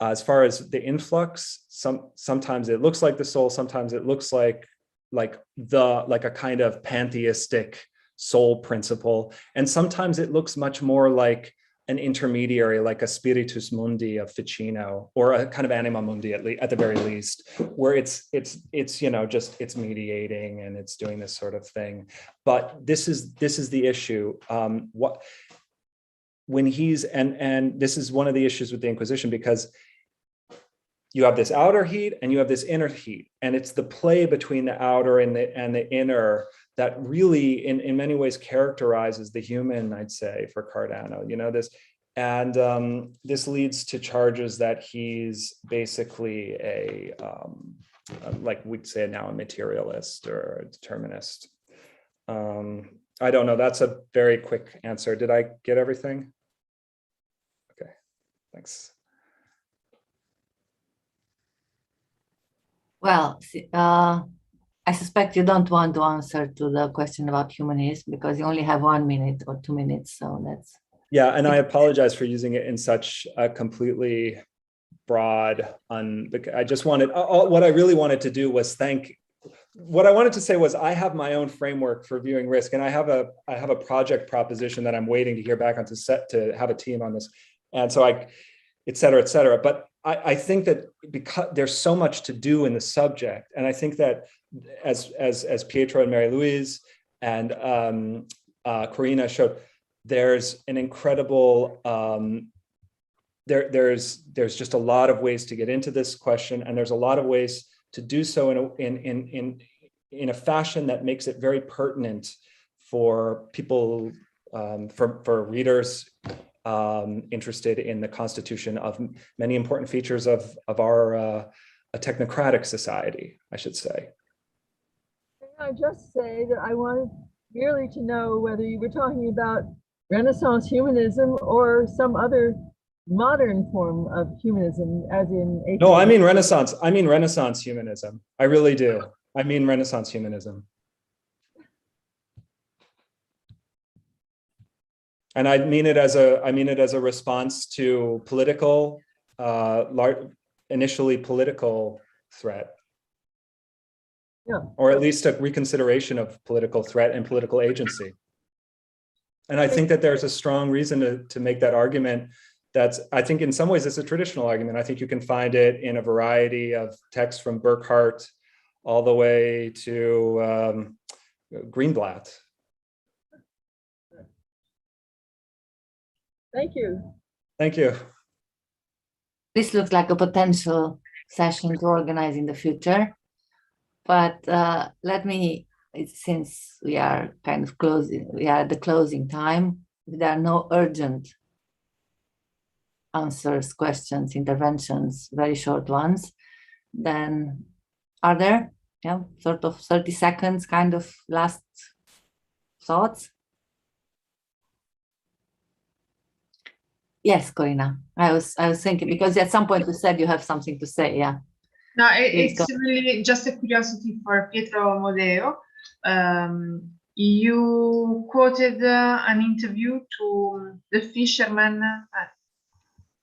As far as the influx, sometimes it looks like the soul, sometimes it looks like a kind of pantheistic soul principle, and sometimes it looks much more like an intermediary, like a spiritus mundi of Ficino, or a kind of anima mundi at the very least, where it's it's mediating and it's doing this sort of thing. But this is the issue. When he's and this is one of the issues with the Inquisition, because you have this outer heat and you have this inner heat, and it's the play between the outer and the inner that really in many ways characterizes the human, I'd say, for Cardano, this leads to charges that he's basically like we'd say now, a materialist or a determinist. I don't know, that's a very quick answer. Did I get everything? Okay, thanks. Well, I suspect you don't want to answer to the question about humanism because you only have 1 minute or 2 minutes, so that's... Yeah, and I apologize for using it in such a completely broad, I just wanted, what I really wanted to do was what I wanted to say was I have my own framework for viewing risk, and I have a project proposition that I'm waiting to hear back on to have a team on this. And so et cetera, et cetera. But I think that because there's so much to do in the subject, and I think that as Pietro and Mary Louise and Corina showed, there's an incredible there's just a lot of ways to get into this question, and there's a lot of ways to do so in a fashion that makes it very pertinent for people, for readers interested in the constitution of many important features of our a technocratic society, I should say. Can I just say that I wanted merely to know whether you were talking about Renaissance humanism or some other modern form of humanism, as in No, I mean Renaissance. I mean Renaissance humanism. I really do. I mean Renaissance humanism. And I mean it as a response to political, initially political threat. Yeah. Or at least a reconsideration of political threat and political agency. And I think that there's a strong reason to make that argument. I think in some ways it's a traditional argument. I think you can find it in a variety of texts from Burckhardt all the way to Greenblatt. Thank you. Thank you. This looks like a potential session to organize in the future. But let me, since we are kind of closing, we are at the closing time, if there are no urgent answers, questions, interventions, very short ones, then are there, sort of 30 seconds kind of last thoughts? Yes, Corina, I was thinking, because at some point you said you have something to say, yeah. No, it's really just a curiosity for Pietro Modeo. You quoted an interview to the fisherman,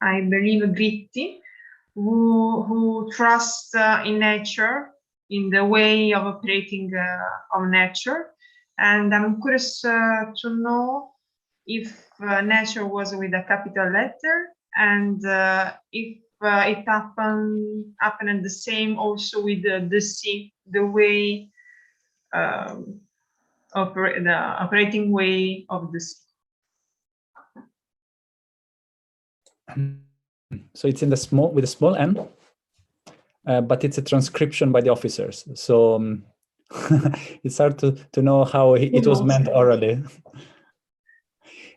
I believe Gritti, who trusts in nature, in the way of operating of nature. And I'm curious to know if nature was with a capital letter, and if it happened the same also with the sea, the way the operating way of the sea. So it's in the small, with a small n, but it's a transcription by the officers. So it's hard to know how it was meant orally.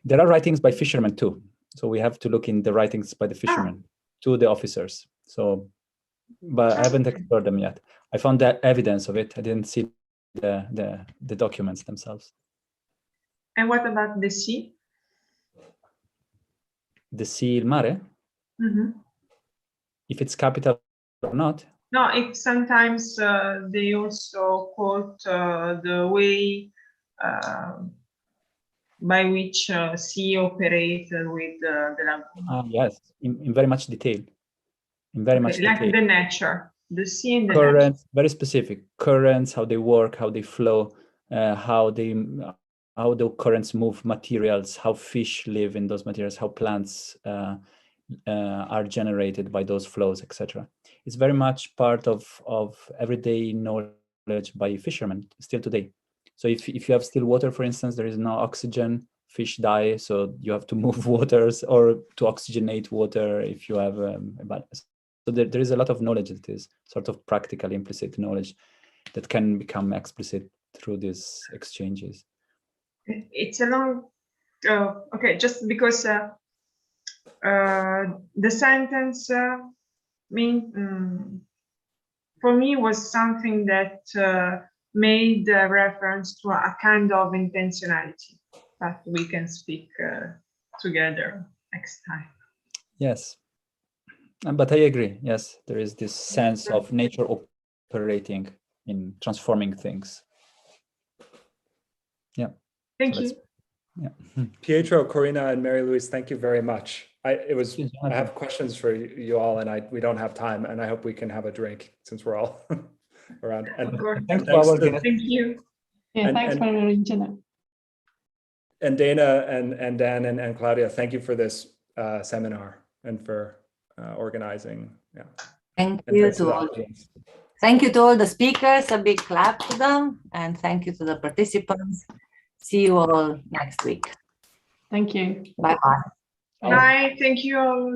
There are writings by fishermen too. So we have to look in the writings by the fishermen to the officers. So, but I haven't explored them yet. I found that evidence of it. I didn't see the documents themselves. And what about the sea? The sea, il mare? Mm-hmm. If it's capital or not? No, if sometimes they also quote the way by which sea operates with the lagoon. Yes, in very much detail. In very much like detail. The nature, the sea and the currents, nature. very specific currents, how they work, how they flow, how the currents move materials, how fish live in those materials, how plants are generated by those flows, etc. It's very much part of everyday knowledge by fishermen still today. So if you have still water, for instance, there is no oxygen, fish die, so you have to move waters or to oxygenate water if you have so there is a lot of knowledge that is sort of practical implicit knowledge that can become explicit through these exchanges. It's a long, okay, just because the sentence for me was something that made reference to a kind of intentionality that we can speak together next time. Yes, but I agree. Yes, there is this sense of nature operating in transforming things. Yeah. Thank you. Yeah. Pietro, Corina, and Mary Louise, thank you very much. I have questions for you all, and we don't have time, and I hope we can have a drink since we're all around. And of course. Thank you. Yeah, thanks for arranging it. And Dana and Dan and Claudia, thank you for this seminar and for organizing. Yeah. Thank And you thanks to to the all. audience. Thank you to all the speakers. A big clap to them, and thank you to the participants. See you all next week. Thank you. Bye bye. Bye. Thank you all.